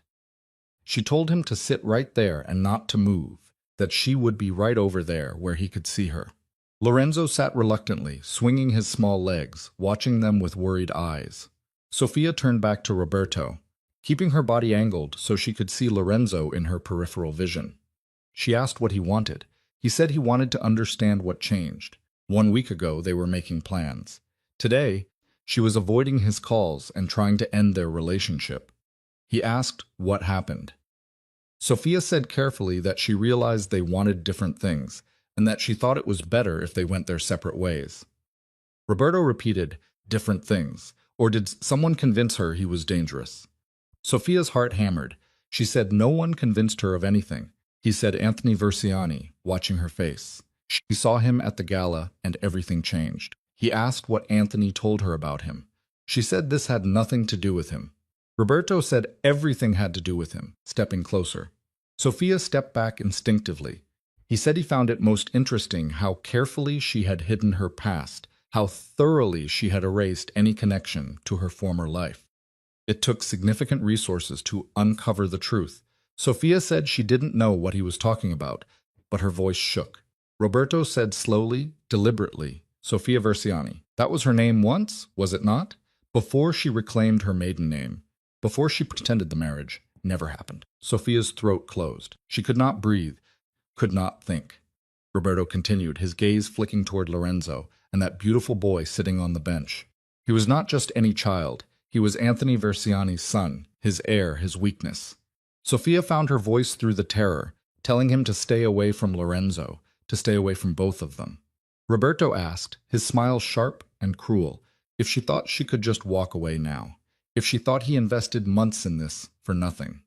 She told him to sit right there and not to move, that she would be right over there where he could see her. Lorenzo sat reluctantly, swinging his small legs, watching them with worried eyes. Sophia turned back to Roberto, keeping her body angled so she could see Lorenzo in her peripheral vision. She asked what he wanted. He said he wanted to understand what changed. 1 week ago, they were making plans. Today, she was avoiding his calls and trying to end their relationship. He asked what happened. Sophia said carefully that she realized they wanted different things, and that she thought it was better if they went their separate ways. Roberto repeated, different things, or did someone convince her he was dangerous? Sophia's heart hammered. She said no one convinced her of anything. He said Anthony Versiani, watching her face. She saw him at the gala, and everything changed. He asked what Anthony told her about him. She said this had nothing to do with him. Roberto said everything had to do with him, stepping closer. Sophia stepped back instinctively. He said he found it most interesting how carefully she had hidden her past, how thoroughly she had erased any connection to her former life. It took significant resources to uncover the truth. Sophia said she didn't know what he was talking about, but her voice shook. Roberto said slowly, deliberately, Sophia Versiani. That was her name once, was it not? Before she reclaimed her maiden name. Before she pretended the marriage never happened. Sophia's throat closed. She could not breathe, could not think. Roberto continued, his gaze flicking toward Lorenzo and that beautiful boy sitting on the bench. He was not just any child. He was Anthony Versiani's son, his heir, his weakness. Sophia found her voice through the terror, telling him to stay away from Lorenzo, to stay away from both of them. Roberto asked, his smile sharp and cruel, if she thought she could just walk away now, if she thought he invested months in this for nothing.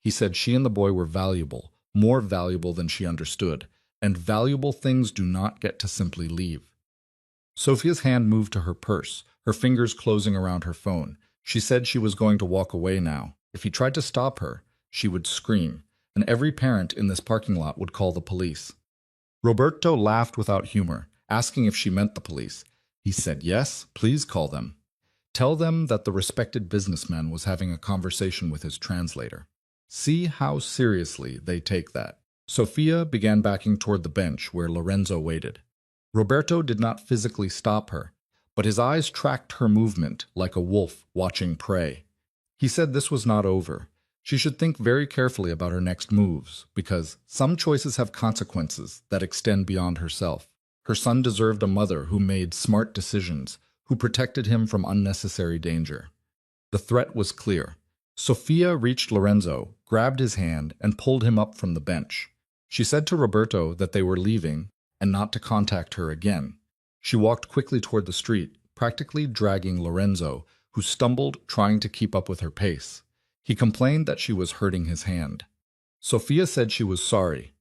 He said she and the boy were valuable, more valuable than she understood, and valuable things do not get to simply leave. Sophia's hand moved to her purse, her fingers closing around her phone. She said she was going to walk away now. If he tried to stop her, she would scream, and every parent in this parking lot would call the police. Roberto laughed without humor, asking if she meant the police. He said, yes, please call them. Tell them that the respected businessman was having a conversation with his translator. See how seriously they take that. Sophia began backing toward the bench where Lorenzo waited. Roberto did not physically stop her, but his eyes tracked her movement like a wolf watching prey. He said this was not over. She should think very carefully about her next moves, because some choices have consequences that extend beyond herself. Her son deserved a mother who made smart decisions, who protected him from unnecessary danger. The threat was clear. Sophia reached Lorenzo, grabbed his hand, and pulled him up from the bench. She said to Roberto that they were leaving and not to contact her again. She walked quickly toward the street, practically dragging Lorenzo, who stumbled trying to keep up with her pace. He complained that she was hurting his hand. Sophia said she was sorry.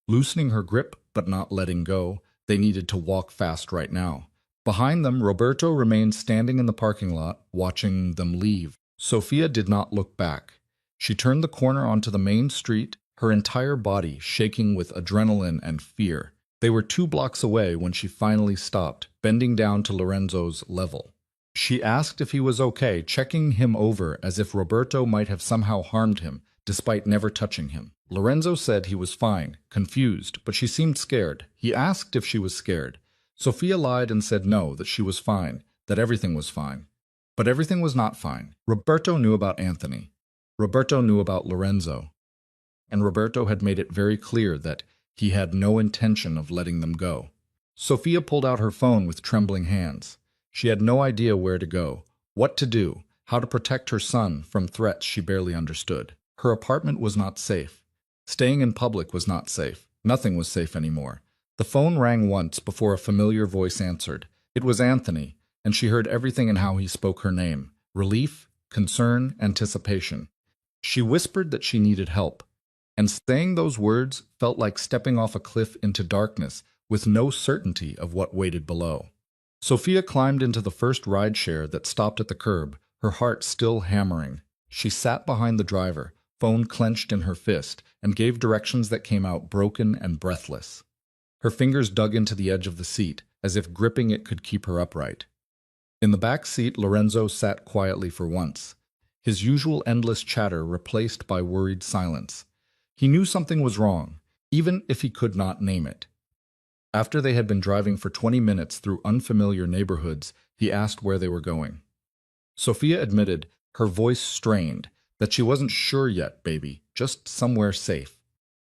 Loosening her grip but not letting go, they needed to walk fast right now. Behind them, Roberto remained standing in the parking lot, watching them leave. Sophia did not look back. She turned the corner onto the main street, her entire body shaking with adrenaline and fear. They were 2 blocks away when she finally stopped, bending down to Lorenzo's level. She asked if he was okay, checking him over as if Roberto might have somehow harmed him, despite never touching him. Lorenzo said he was fine, confused, but she seemed scared. He asked if she was scared. Sophia lied and said no, that she was fine, that everything was fine. But everything was not fine. Roberto knew about Anthony. Roberto knew about Lorenzo. And Roberto had made it very clear that he had no intention of letting them go. Sophia pulled out her phone with trembling hands. She had no idea where to go, what to do, how to protect her son from threats she barely understood. Her apartment was not safe. Staying in public was not safe. Nothing was safe anymore. The phone rang once before a familiar voice answered. It was Anthony, and she heard everything in how he spoke her name. Relief, concern, anticipation. She whispered that she needed help, and saying those words felt like stepping off a cliff into darkness with no certainty of what waited below. Sophia climbed into the first rideshare that stopped at the curb, her heart still hammering. She sat behind the driver, phone clenched in her fist, and gave directions that came out broken and breathless. Her fingers dug into the edge of the seat, as if gripping it could keep her upright. In the back seat, Lorenzo sat quietly for once, his usual endless chatter replaced by worried silence. He knew something was wrong, even if he could not name it. After they had been driving for 20 minutes through unfamiliar neighborhoods, he asked where they were going. Sophia admitted, her voice strained, that she wasn't sure yet, baby, just somewhere safe.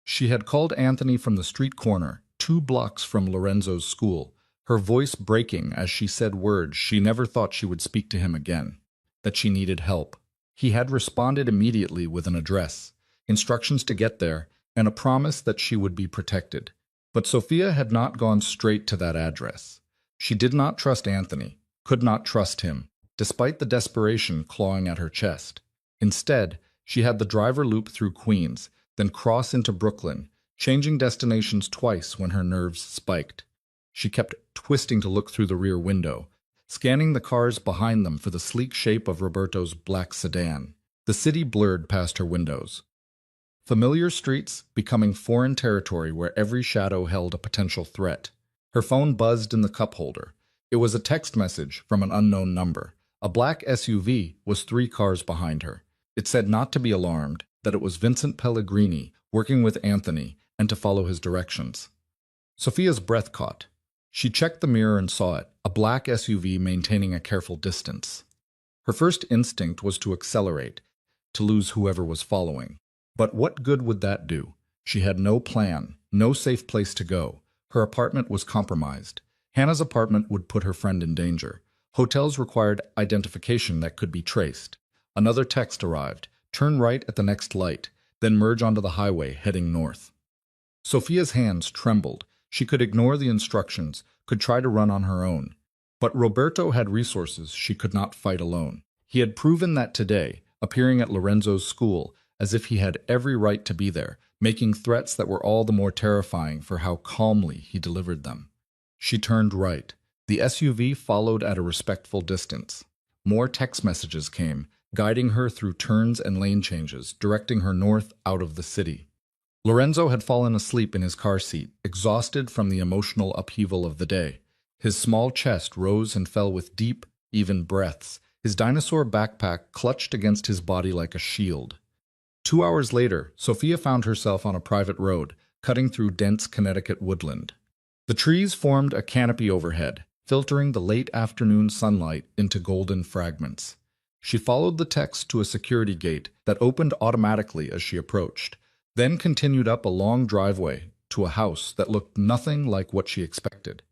She had called Anthony from the street corner, 2 blocks from Lorenzo's school, her voice breaking as she said words she never thought she would speak to him again, that she needed help. He had responded immediately with an address, instructions to get there, and a promise that she would be protected. But Sophia had not gone straight to that address. She did not trust Anthony, could not trust him, despite the desperation clawing at her chest. Instead, she had the driver loop through Queens, then cross into Brooklyn, changing destinations twice when her nerves spiked. She kept twisting to look through the rear window, scanning the cars behind them for the sleek shape of Roberto's black sedan. The city blurred past her windows. Familiar streets becoming foreign territory where every shadow held a potential threat. Her phone buzzed in the cup holder. It was a text message from an unknown number. A black SUV was 3 cars behind her. It said not to be alarmed, that it was Vincent Pellegrini working with Anthony and to follow his directions. Sophia's breath caught. She checked the mirror and saw it, a black SUV maintaining a careful distance. Her first instinct was to accelerate, to lose whoever was following. But what good would that do? She had no plan, no safe place to go. Her apartment was compromised. Hannah's apartment would put her friend in danger. Hotels required identification that could be traced. Another text arrived. Turn right at the next light, then merge onto the highway heading north. Sophia's hands trembled. She could ignore the instructions, could try to run on her own. But Roberto had resources she could not fight alone. He had proven that today, appearing at Lorenzo's school, as if he had every right to be there, making threats that were all the more terrifying for how calmly he delivered them. She turned right. The SUV followed at a respectful distance. More text messages came, guiding her through turns and lane changes, directing her north out of the city. Lorenzo had fallen asleep in his car seat, exhausted from the emotional upheaval of the day. His small chest rose and fell with deep, even breaths. His dinosaur backpack clutched against his body like a shield. 2 hours later, Sophia found herself on a private road, cutting through dense Connecticut woodland. The trees formed a canopy overhead, filtering the late afternoon sunlight into golden fragments. She followed the text to a security gate that opened automatically as she approached, then continued up a long driveway to a house that looked nothing like what she expected.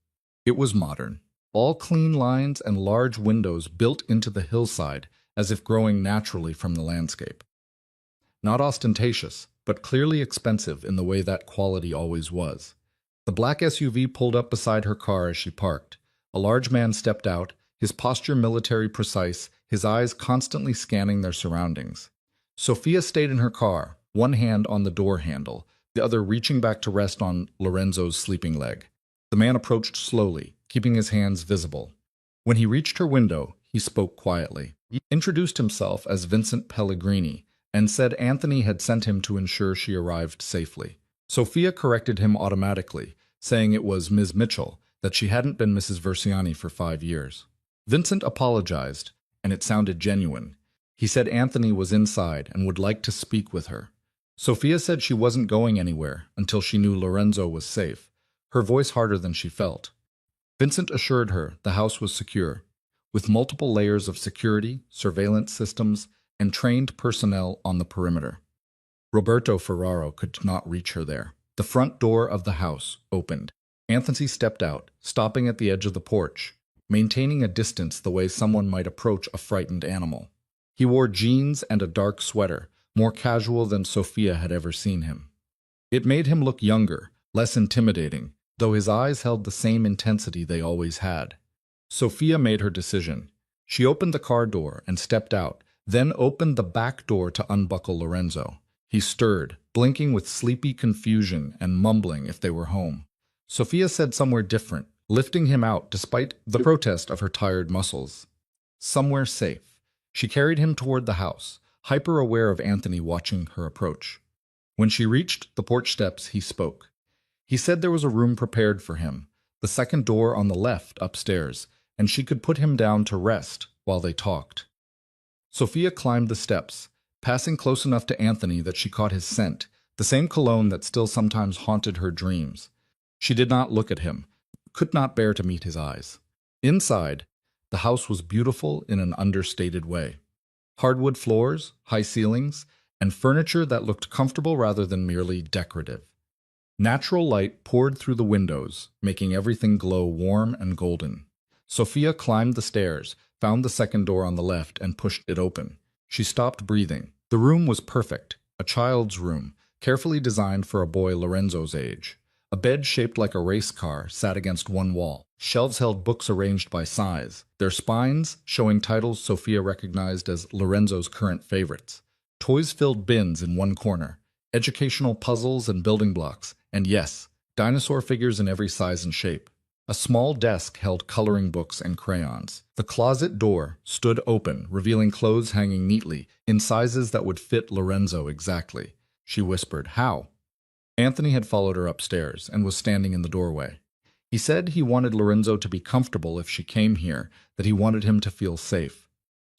It was modern, all clean lines and large windows built into the hillside as if growing naturally from the landscape. Not ostentatious, but clearly expensive in the way that quality always was. The black SUV pulled up beside her car as she parked. A large man stepped out, his posture military precise, his eyes constantly scanning their surroundings. Sophia stayed in her car, one hand on the door handle, the other reaching back to rest on Lorenzo's sleeping leg. The man approached slowly, keeping his hands visible. When he reached her window, he spoke quietly. He introduced himself as Vincent Pellegrini and said Anthony had sent him to ensure she arrived safely. Sophia corrected him automatically, saying it was Ms. Mitchell, that she hadn't been Mrs. Versiani for 5 years. Vincent apologized, and it sounded genuine. He said Anthony was inside and would like to speak with her. Sophia said she wasn't going anywhere until she knew Lorenzo was safe, her voice harder than she felt. Vincent assured her the house was secure, with multiple layers of security, surveillance systems, and trained personnel on the perimeter. Roberto Ferraro could not reach her there. The front door of the house opened. Anthony stepped out, stopping at the edge of the porch, maintaining a distance the way someone might approach a frightened animal. He wore jeans and a dark sweater, more casual than Sophia had ever seen him. It made him look younger, less intimidating, though his eyes held the same intensity they always had. Sophia made her decision. She opened the car door and stepped out, then opened the back door to unbuckle Lorenzo. He stirred, blinking with sleepy confusion and mumbling if they were home. Sophia said somewhere different, lifting him out despite the protest of her tired muscles. Somewhere safe. She carried him toward the house, hyper-aware of Anthony watching her approach. When she reached the porch steps, he spoke. He said there was a room prepared for him, the second door on the left upstairs, and she could put him down to rest while they talked. Sophia climbed the steps, passing close enough to Anthony that she caught his scent, the same cologne that still sometimes haunted her dreams. She did not look at him, could not bear to meet his eyes. Inside, the house was beautiful in an understated way. Hardwood floors, high ceilings, and furniture that looked comfortable rather than merely decorative. Natural light poured through the windows, making everything glow warm and golden. Sophia climbed the stairs, found the second door on the left, and pushed it open. She stopped breathing. The room was perfect, a child's room, carefully designed for a boy Lorenzo's age. A bed shaped like a race car sat against one wall. Shelves held books arranged by size, their spines showing titles Sophia recognized as Lorenzo's current favorites. Toys filled bins in one corner, educational puzzles and building blocks, and yes, dinosaur figures in every size and shape. A small desk held coloring books and crayons. The closet door stood open, revealing clothes hanging neatly, in sizes that would fit Lorenzo exactly. She whispered, "How?" Anthony had followed her upstairs and was standing in the doorway. He said he wanted Lorenzo to be comfortable if she came here, that he wanted him to feel safe.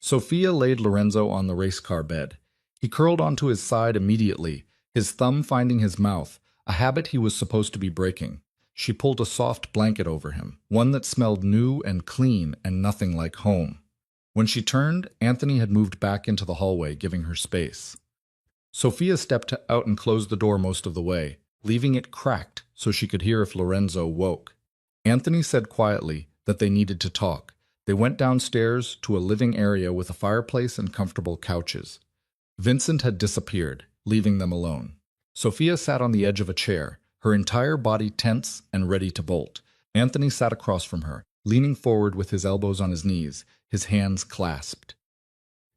Sophia laid Lorenzo on the race car bed. He curled onto his side immediately, his thumb finding his mouth, a habit he was supposed to be breaking. She pulled a soft blanket over him, one that smelled new and clean and nothing like home. When she turned, Anthony had moved back into the hallway, giving her space. Sophia stepped out and closed the door most of the way, leaving it cracked so she could hear if Lorenzo woke. Anthony said quietly that they needed to talk. They went downstairs to a living area with a fireplace and comfortable couches. Vincent had disappeared, leaving them alone. Sophia sat on the edge of a chair, her entire body tense and ready to bolt. Anthony sat across from her, leaning forward with his elbows on his knees, his hands clasped.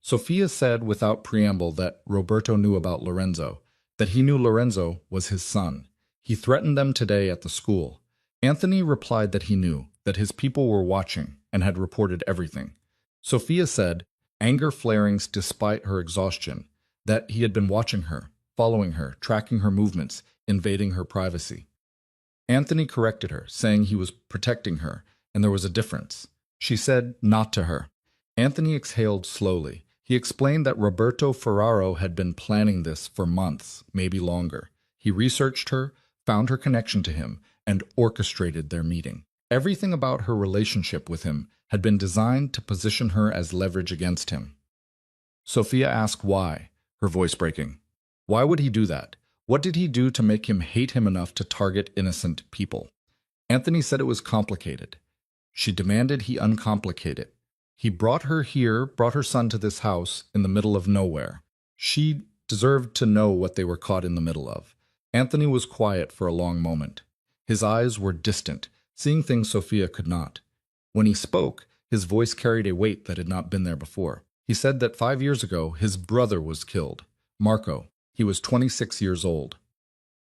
Sophia said without preamble that Roberto knew about Lorenzo, that he knew Lorenzo was his son. He threatened them today at the school. Anthony replied that he knew, that his people were watching and had reported everything. Sophia said, anger flaring despite her exhaustion, that he had been watching her, following her, tracking her movements, invading her privacy. Anthony corrected her, saying he was protecting her, and there was a difference. She said not to her. Anthony exhaled slowly. He explained that Roberto Ferraro had been planning this for months, maybe longer. He researched her, found her connection to him, and orchestrated their meeting. Everything about her relationship with him had been designed to position her as leverage against him. Sophia asked why, her voice breaking. Why would he do that? What did he do to make him hate him enough to target innocent people? Anthony said it was complicated. She demanded he uncomplicate it. He brought her here, brought her son to this house in the middle of nowhere. She deserved to know what they were caught in the middle of. Anthony was quiet for a long moment. His eyes were distant, seeing things Sophia could not. When he spoke, his voice carried a weight that had not been there before. He said that 5 years ago, his brother was killed, Marco. He was 26 years old.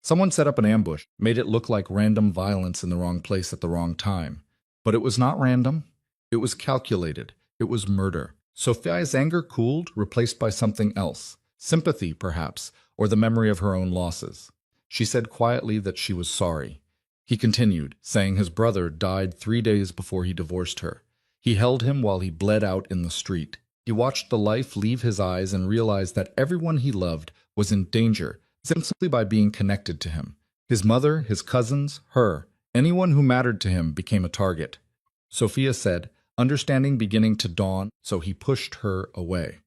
Someone set up an ambush, made it look like random violence in the wrong place at the wrong time. But it was not random. It was calculated. It was murder. Sophia's anger cooled, replaced by something else. Sympathy, perhaps, or the memory of her own losses. She said quietly that she was sorry. He continued, saying his brother died 3 days before he divorced her. He held him while he bled out in the street. He watched the life leave his eyes and realized that everyone he loved was in danger simply by being connected to him. His mother, his cousins, her, anyone who mattered to him became a target. Sophia said, understanding beginning to dawn, so he pushed her away.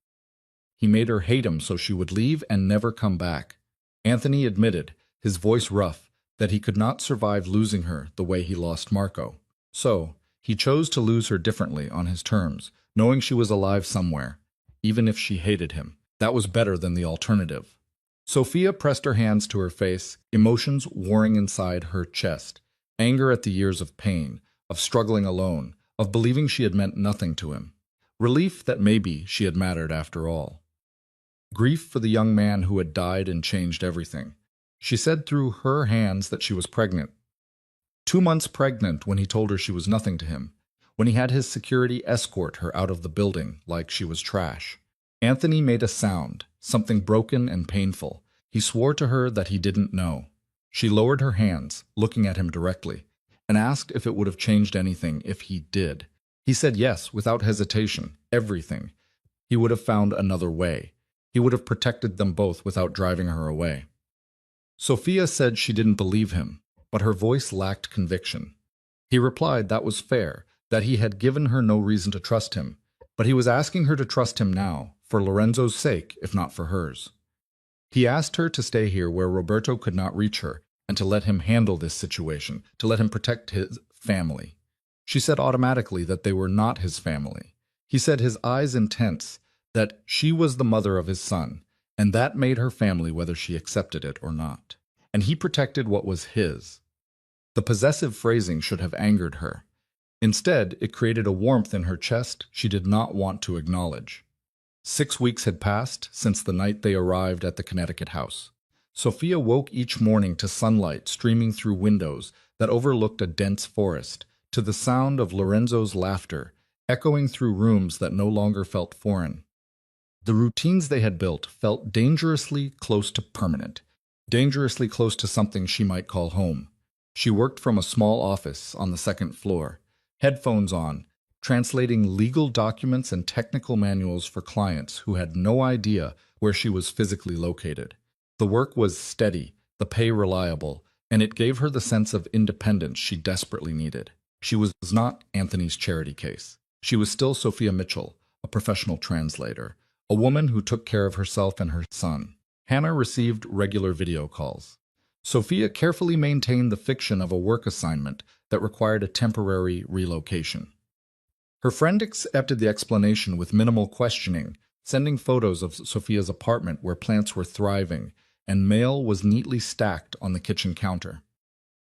He made her hate him so she would leave and never come back. Anthony admitted, his voice rough, that he could not survive losing her the way he lost Marco. So, he chose to lose her differently on his terms, knowing she was alive somewhere, even if she hated him. That was better than the alternative. Sophia pressed her hands to her face, emotions warring inside her chest. Anger at the years of pain, of struggling alone, of believing she had meant nothing to him. Relief that maybe she had mattered after all. Grief for the young man who had died and changed everything. She said through her hands that she was pregnant. 2 months pregnant when he told her she was nothing to him, when he had his security escort her out of the building like she was trash. Anthony made a sound, something broken and painful. He swore to her that he didn't know. She lowered her hands, looking at him directly, and asked if it would have changed anything if he did. He said yes, without hesitation, everything. He would have found another way. He would have protected them both without driving her away. Sophia said she didn't believe him, but her voice lacked conviction. He replied that was fair, that he had given her no reason to trust him, but he was asking her to trust him now, for Lorenzo's sake, if not for hers. He asked her to stay here where Roberto could not reach her, and to let him handle this situation, to let him protect his family. She said automatically that they were not his family. He said, his eyes intense, that she was the mother of his son, and that made her family whether she accepted it or not. And he protected what was his. The possessive phrasing should have angered her. Instead, it created a warmth in her chest she did not want to acknowledge. 6 weeks had passed since the night they arrived at the Connecticut house. Sophia woke each morning to sunlight streaming through windows that overlooked a dense forest, to the sound of Lorenzo's laughter, echoing through rooms that no longer felt foreign. The routines they had built felt dangerously close to permanent, dangerously close to something she might call home. She worked from a small office on the second floor, headphones on, translating legal documents and technical manuals for clients who had no idea where she was physically located. The work was steady, the pay reliable, and it gave her the sense of independence she desperately needed. She was not Anthony's charity case. She was still Sophia Mitchell, a professional translator, a woman who took care of herself and her son. Hannah received regular video calls. Sophia carefully maintained the fiction of a work assignment that required a temporary relocation. Her friend accepted the explanation with minimal questioning, sending photos of Sophia's apartment where plants were thriving and mail was neatly stacked on the kitchen counter.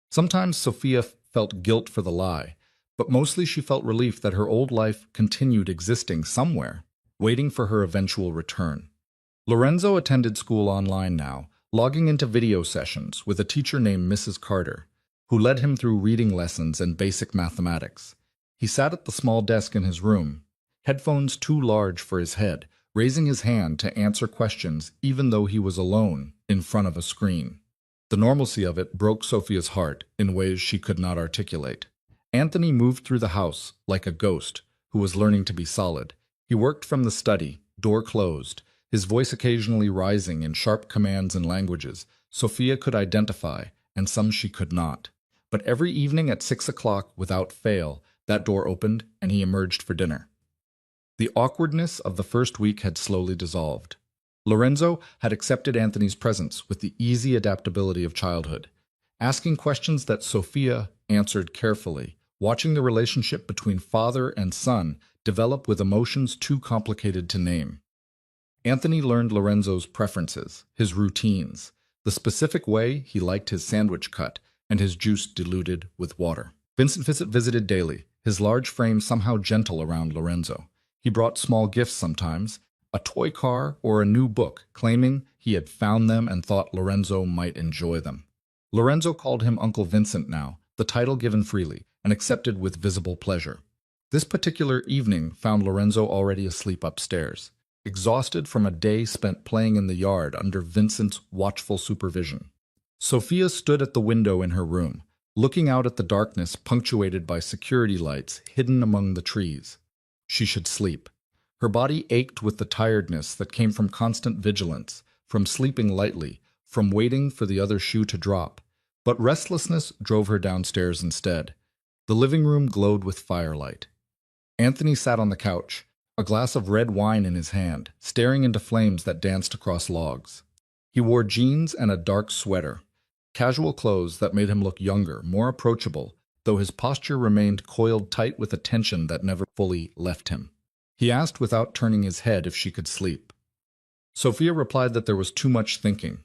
Sometimes Sophia felt guilt for the lie, but mostly she felt relief that her old life continued existing somewhere, waiting for her eventual return. Lorenzo attended school online now, logging into video sessions with a teacher named Mrs. Carter, who led him through reading lessons and basic mathematics. He sat at the small desk in his room, headphones too large for his head, raising his hand to answer questions even though he was alone in front of a screen. The normalcy of it broke Sophia's heart in ways she could not articulate. Anthony moved through the house like a ghost who was learning to be solid. He worked from the study, door closed, his voice occasionally rising in sharp commands and languages Sophia could identify and some she could not. But every evening at 6 o'clock, without fail, that door opened and he emerged for dinner. The awkwardness of the first week had slowly dissolved. Lorenzo had accepted Anthony's presence with the easy adaptability of childhood, asking questions that Sophia answered carefully, watching the relationship between father and son develop with emotions too complicated to name. Anthony learned Lorenzo's preferences, his routines, the specific way he liked his sandwich cut and his juice diluted with water. Vincent visited daily, his large frame somehow gentle around Lorenzo. He brought small gifts sometimes, a toy car or a new book, claiming he had found them and thought Lorenzo might enjoy them. Lorenzo called him Uncle Vincent now, the title given freely and accepted with visible pleasure. This particular evening found Lorenzo already asleep upstairs, exhausted from a day spent playing in the yard under Vincent's watchful supervision. Sophia stood at the window in her room, looking out at the darkness punctuated by security lights hidden among the trees. She should sleep. Her body ached with the tiredness that came from constant vigilance, from sleeping lightly, from waiting for the other shoe to drop. But restlessness drove her downstairs instead. The living room glowed with firelight. Anthony sat on the couch, a glass of red wine in his hand, staring into flames that danced across logs. He wore jeans and a dark sweater, casual clothes that made him look younger, more approachable, though his posture remained coiled tight with a tension that never fully left him. He asked without turning his head if she could sleep. Sophia replied that there was too much thinking.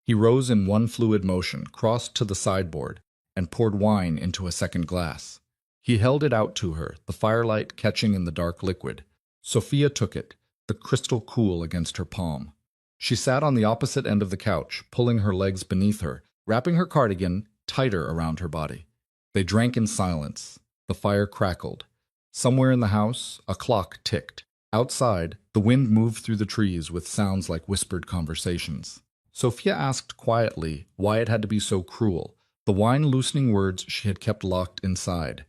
He rose in one fluid motion, crossed to the sideboard, and poured wine into a second glass. He held it out to her, the firelight catching in the dark liquid. Sophia took it, the crystal cool against her palm. She sat on the opposite end of the couch, pulling her legs beneath her, wrapping her cardigan tighter around her body. They drank in silence. The fire crackled. Somewhere in the house, a clock ticked. Outside, the wind moved through the trees with sounds like whispered conversations. Sophia asked quietly why it had to be so cruel, the wine-loosening words she had kept locked inside.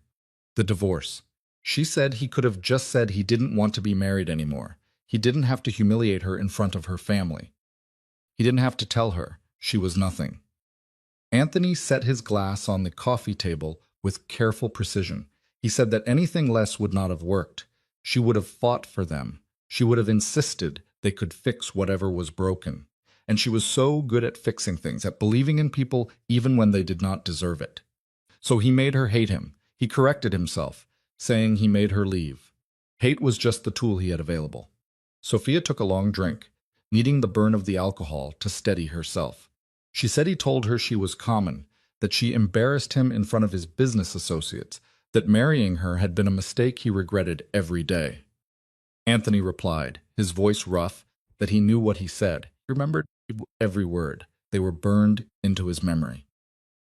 The divorce. She said he could have just said he didn't want to be married anymore. He didn't have to humiliate her in front of her family. He didn't have to tell her she was nothing. Anthony set his glass on the coffee table with careful precision. He said that anything less would not have worked. She would have fought for them. She would have insisted they could fix whatever was broken. And she was so good at fixing things, at believing in people even when they did not deserve it. So he made her hate him. He corrected himself, saying he made her leave. Hate was just the tool he had available. Sophia took a long drink, needing the burn of the alcohol to steady herself. She said he told her she was common, that she embarrassed him in front of his business associates, that marrying her had been a mistake he regretted every day. Anthony replied, his voice rough, that he knew what he said. He remembered every word. They were burned into his memory.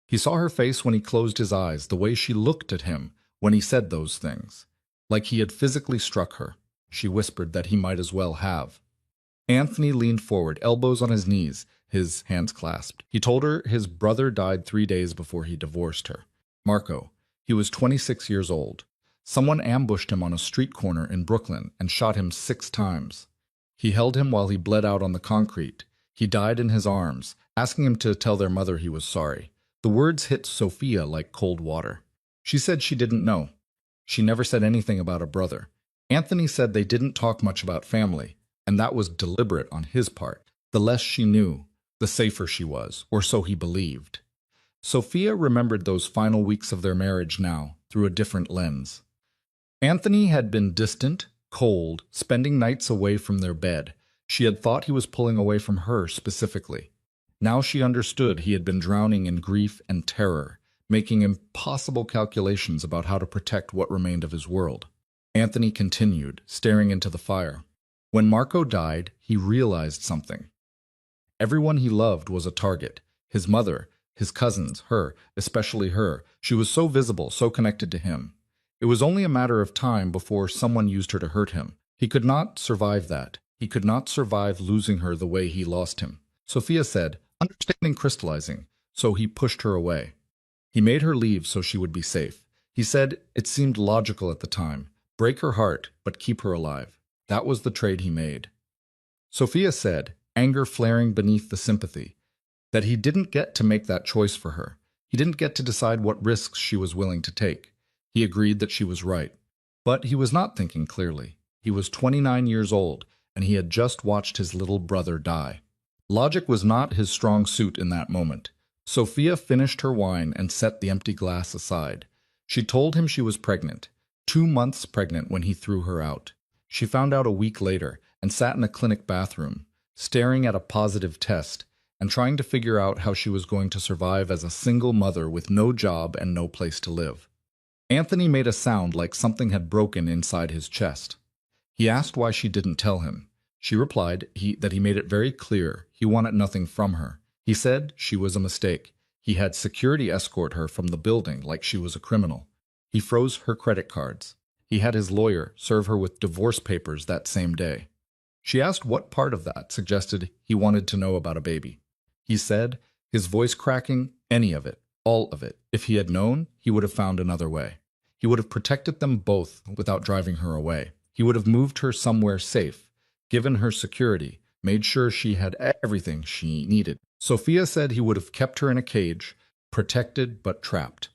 He saw her face when he closed his eyes, the way she looked at him when he said those things, like he had physically struck her. She whispered that he might as well have. Anthony leaned forward, elbows on his knees, his hands clasped. He told her his brother died 3 days before he divorced her. Marco. He was 26 years old. Someone ambushed him on a street corner in Brooklyn and shot him 6 times. He held him while he bled out on the concrete. He died in his arms, asking him to tell their mother he was sorry. The words hit Sophia like cold water. She said she didn't know. She never said anything about a brother. Anthony said they didn't talk much about family, and that was deliberate on his part. The less she knew, the safer she was, or so he believed. Sophia remembered those final weeks of their marriage now, through a different lens. Anthony had been distant, cold, spending nights away from their bed. She had thought he was pulling away from her specifically. Now she understood he had been drowning in grief and terror, making impossible calculations about how to protect what remained of his world. Anthony continued, staring into the fire. When Marco died, he realized something. Everyone he loved was a target. His mother, his cousins, her, especially her. She was so visible, so connected to him. It was only a matter of time before someone used her to hurt him. He could not survive that. He could not survive losing her the way he lost him. Sophia said, understanding crystallizing, so he pushed her away. He made her leave so she would be safe. He said it seemed logical at the time. Break her heart, but keep her alive. That was the trade he made. Sophia said, anger flaring beneath the sympathy, that he didn't get to make that choice for her. He didn't get to decide what risks she was willing to take. He agreed that she was right. But he was not thinking clearly. He was 29 years old, and he had just watched his little brother die. Logic was not his strong suit in that moment. Sophia finished her wine and set the empty glass aside. She told him she was pregnant, 2 months pregnant when he threw her out. She found out a week later and sat in a clinic bathroom, staring at a positive test and trying to figure out how she was going to survive as a single mother with no job and no place to live. Anthony made a sound like something had broken inside his chest. He asked why she didn't tell him. She replied that he made it very clear he wanted nothing from her. He said she was a mistake. He had security escort her from the building like she was a criminal. He froze her credit cards. He had his lawyer serve her with divorce papers that same day. She asked what part of that suggested he wanted to know about a baby. He said, his voice cracking, any of it, all of it. If he had known, he would have found another way. He would have protected them both without driving her away. He would have moved her somewhere safe, given her security, made sure she had everything she needed. Sophia said he would have kept her in a cage, protected but trapped.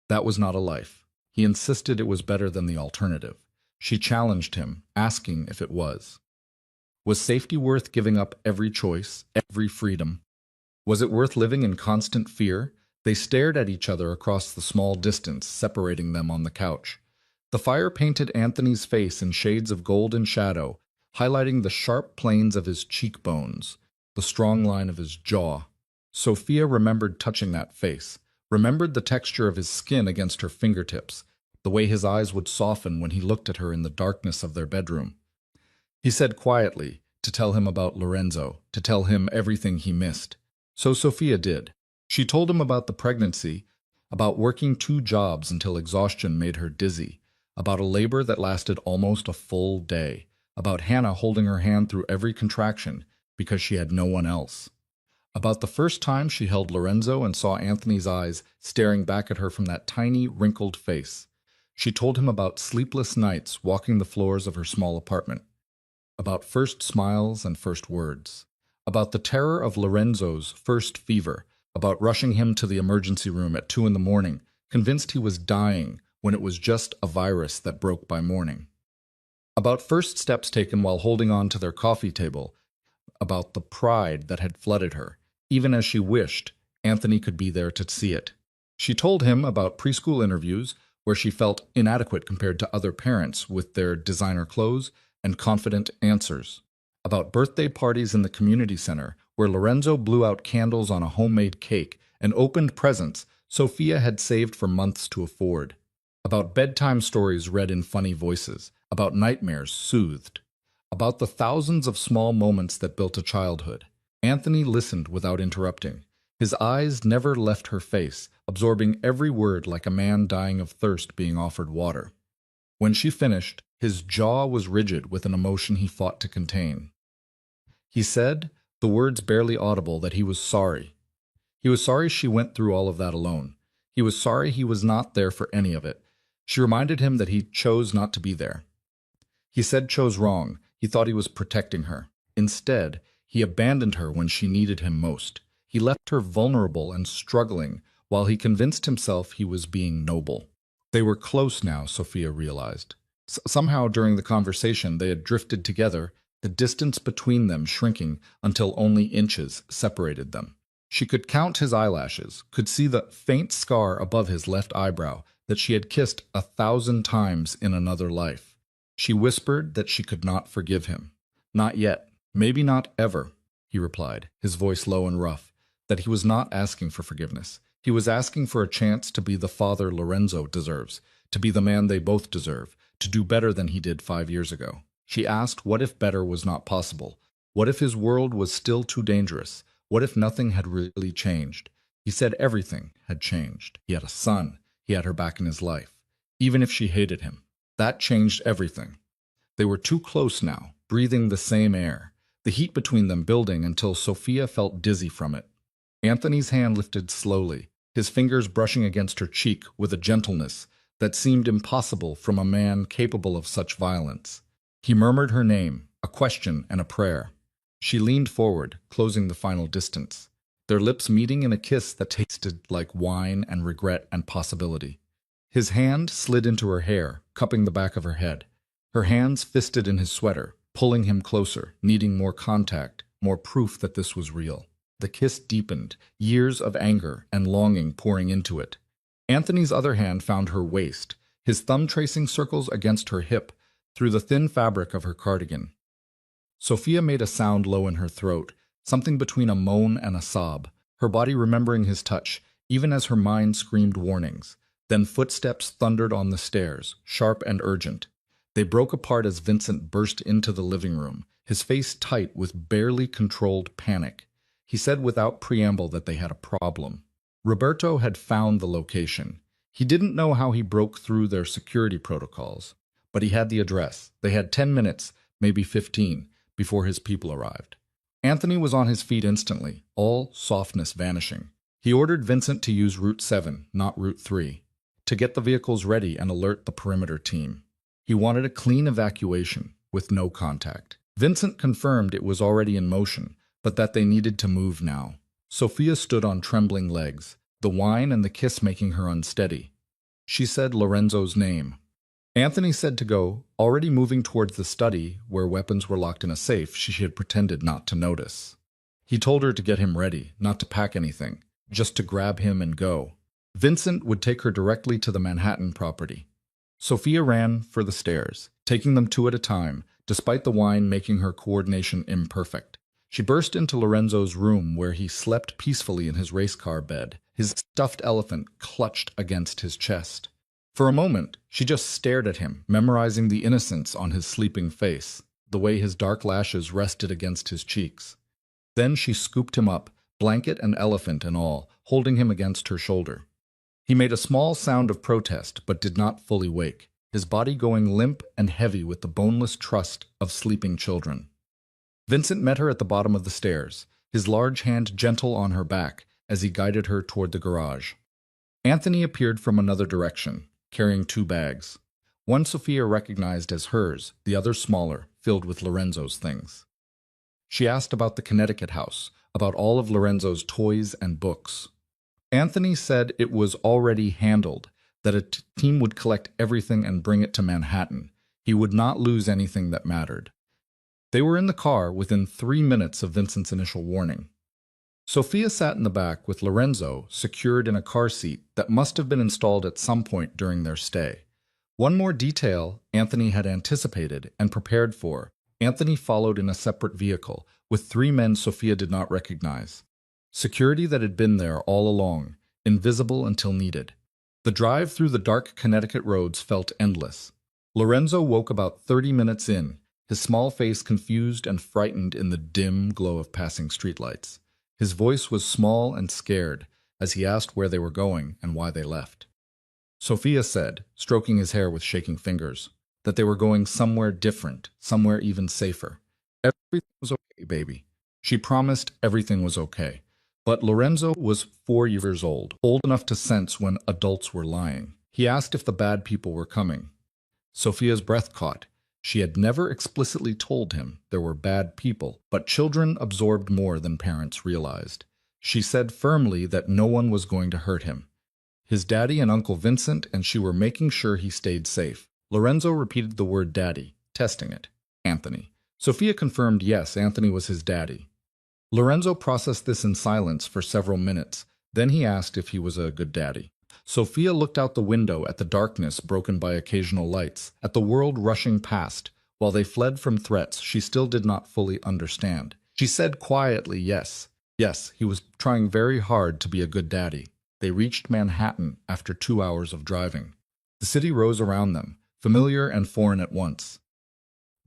That was not a life. He insisted it was better than the alternative. She challenged him, asking if it was. Was safety worth giving up every choice, every freedom? Was it worth living in constant fear? They stared at each other across the small distance separating them on the couch. The fire painted Anthony's face in shades of gold and shadow, highlighting the sharp planes of his cheekbones, the strong line of his jaw. Sophia remembered touching that face, remembered the texture of his skin against her fingertips, the way his eyes would soften when he looked at her in the darkness of their bedroom. He said quietly to tell him about Lorenzo, to tell him everything he missed. So Sophia did. She told him about the pregnancy, about working 2 jobs until exhaustion made her dizzy, about a labor that lasted almost a full day, about Hannah holding her hand through every contraction because she had no one else, about the first time she held Lorenzo and saw Anthony's eyes staring back at her from that tiny, wrinkled face. She told him about sleepless nights walking the floors of her small apartment, about first smiles and first words, about the terror of Lorenzo's first fever, about rushing him to the emergency room at 2 in the morning, convinced he was dying when it was just a virus that broke by morning. About first steps taken while holding on to their coffee table, about the pride that had flooded her, even as she wished Anthony could be there to see it. She told him about preschool interviews where she felt inadequate compared to other parents with their designer clothes and confident answers, about birthday parties in the community center where Lorenzo blew out candles on a homemade cake and opened presents Sophia had saved for months to afford, about bedtime stories read in funny voices, about nightmares soothed, about the thousands of small moments that built a childhood. Anthony listened without interrupting. His eyes never left her face, absorbing every word like a man dying of thirst being offered water. When she finished, his jaw was rigid with an emotion he fought to contain. He said, the words barely audible, that he was sorry. He was sorry she went through all of that alone. He was sorry he was not there for any of it. She reminded him that he chose not to be there. He said chose wrong. He thought he was protecting her. Instead, he abandoned her when she needed him most. He left her vulnerable and struggling while he convinced himself he was being noble. They were close now, Sophia realized. Somehow during the conversation they had drifted together, the distance between them shrinking until only inches separated them. She could count his eyelashes, could see the faint scar above his left eyebrow that she had kissed 1,000 times in another life. She whispered that she could not forgive him. Not yet, maybe not ever, he replied, his voice low and rough, that he was not asking for forgiveness. He was asking for a chance to be the father Lorenzo deserves, to be the man they both deserve, to do better than he did 5 years ago. She asked what if better was not possible? What if his world was still too dangerous? What if nothing had really changed? He said everything had changed. He had a son. He had her back in his life. Even if she hated him. That changed everything. They were too close now, breathing the same air, the heat between them building until Sophia felt dizzy from it. Anthony's hand lifted slowly, his fingers brushing against her cheek with a gentleness that seemed impossible from a man capable of such violence. He murmured her name, a question and a prayer. She leaned forward, closing the final distance, their lips meeting in a kiss that tasted like wine and regret and possibility. His hand slid into her hair, cupping the back of her head. Her hands fisted in his sweater, pulling him closer, needing more contact, more proof that this was real. The kiss deepened, years of anger and longing pouring into it. Anthony's other hand found her waist, his thumb tracing circles against her hip, through the thin fabric of her cardigan. Sophia made a sound low in her throat, something between a moan and a sob, her body remembering his touch, even as her mind screamed warnings. Then footsteps thundered on the stairs, sharp and urgent. They broke apart as Vincent burst into the living room, his face tight with barely controlled panic. He said without preamble that they had a problem. Roberto had found the location. He didn't know how he broke through their security protocols, but he had the address. They had 10 minutes, maybe 15, before his people arrived. Anthony was on his feet instantly, all softness vanishing. He ordered Vincent to use Route 7, not Route 3, to get the vehicles ready and alert the perimeter team. He wanted a clean evacuation, with no contact. Vincent confirmed it was already in motion, but that they needed to move now. Sophia stood on trembling legs, the wine and the kiss making her unsteady. She said Lorenzo's name. Anthony said to go, already moving towards the study where weapons were locked in a safe she had pretended not to notice. He told her to get him ready, not to pack anything, just to grab him and go. Vincent would take her directly to the Manhattan property. Sophia ran for the stairs, taking them 2 at a time, despite the wine making her coordination imperfect. She burst into Lorenzo's room where he slept peacefully in his race car bed, his stuffed elephant clutched against his chest. For a moment, she just stared at him, memorizing the innocence on his sleeping face, the way his dark lashes rested against his cheeks. Then she scooped him up, blanket and elephant and all, holding him against her shoulder. He made a small sound of protest, but did not fully wake, his body going limp and heavy with the boneless trust of sleeping children. Vincent met her at the bottom of the stairs, his large hand gentle on her back as he guided her toward the garage. Anthony appeared from another direction, carrying 2 bags. One Sophia recognized as hers, the other smaller, filled with Lorenzo's things. She asked about the Connecticut house, about all of Lorenzo's toys and books. Anthony said it was already handled, that a team would collect everything and bring it to Manhattan. He would not lose anything that mattered. They were in the car within 3 minutes of Vincent's initial warning. Sophia sat in the back with Lorenzo secured in a car seat that must have been installed at some point during their stay. One more detail Anthony had anticipated and prepared for. Anthony followed in a separate vehicle, with 3 men Sophia did not recognize. Security that had been there all along, invisible until needed. The drive through the dark Connecticut roads felt endless. Lorenzo woke about 30 minutes in, his small face confused and frightened in the dim glow of passing streetlights. His voice was small and scared as he asked where they were going and why they left. Sophia said, stroking his hair with shaking fingers, that they were going somewhere different, somewhere even safer. Everything was okay, baby. She promised everything was okay. But Lorenzo was 4 years old enough to sense when adults were lying. He asked if the bad people were coming. Sophia's breath caught. She had never explicitly told him there were bad people, but children absorbed more than parents realized. She said firmly that no one was going to hurt him. His daddy and Uncle Vincent and she were making sure he stayed safe. Lorenzo repeated the word daddy, testing it. Anthony. Sophia confirmed yes, Anthony was his daddy. Lorenzo processed this in silence for several minutes. Then he asked if he was a good daddy. Sophia looked out the window at the darkness broken by occasional lights, at the world rushing past. While they fled from threats, she still did not fully understand. She said quietly yes. Yes, he was trying very hard to be a good daddy. They reached Manhattan after 2 hours of driving. The city rose around them, familiar and foreign at once.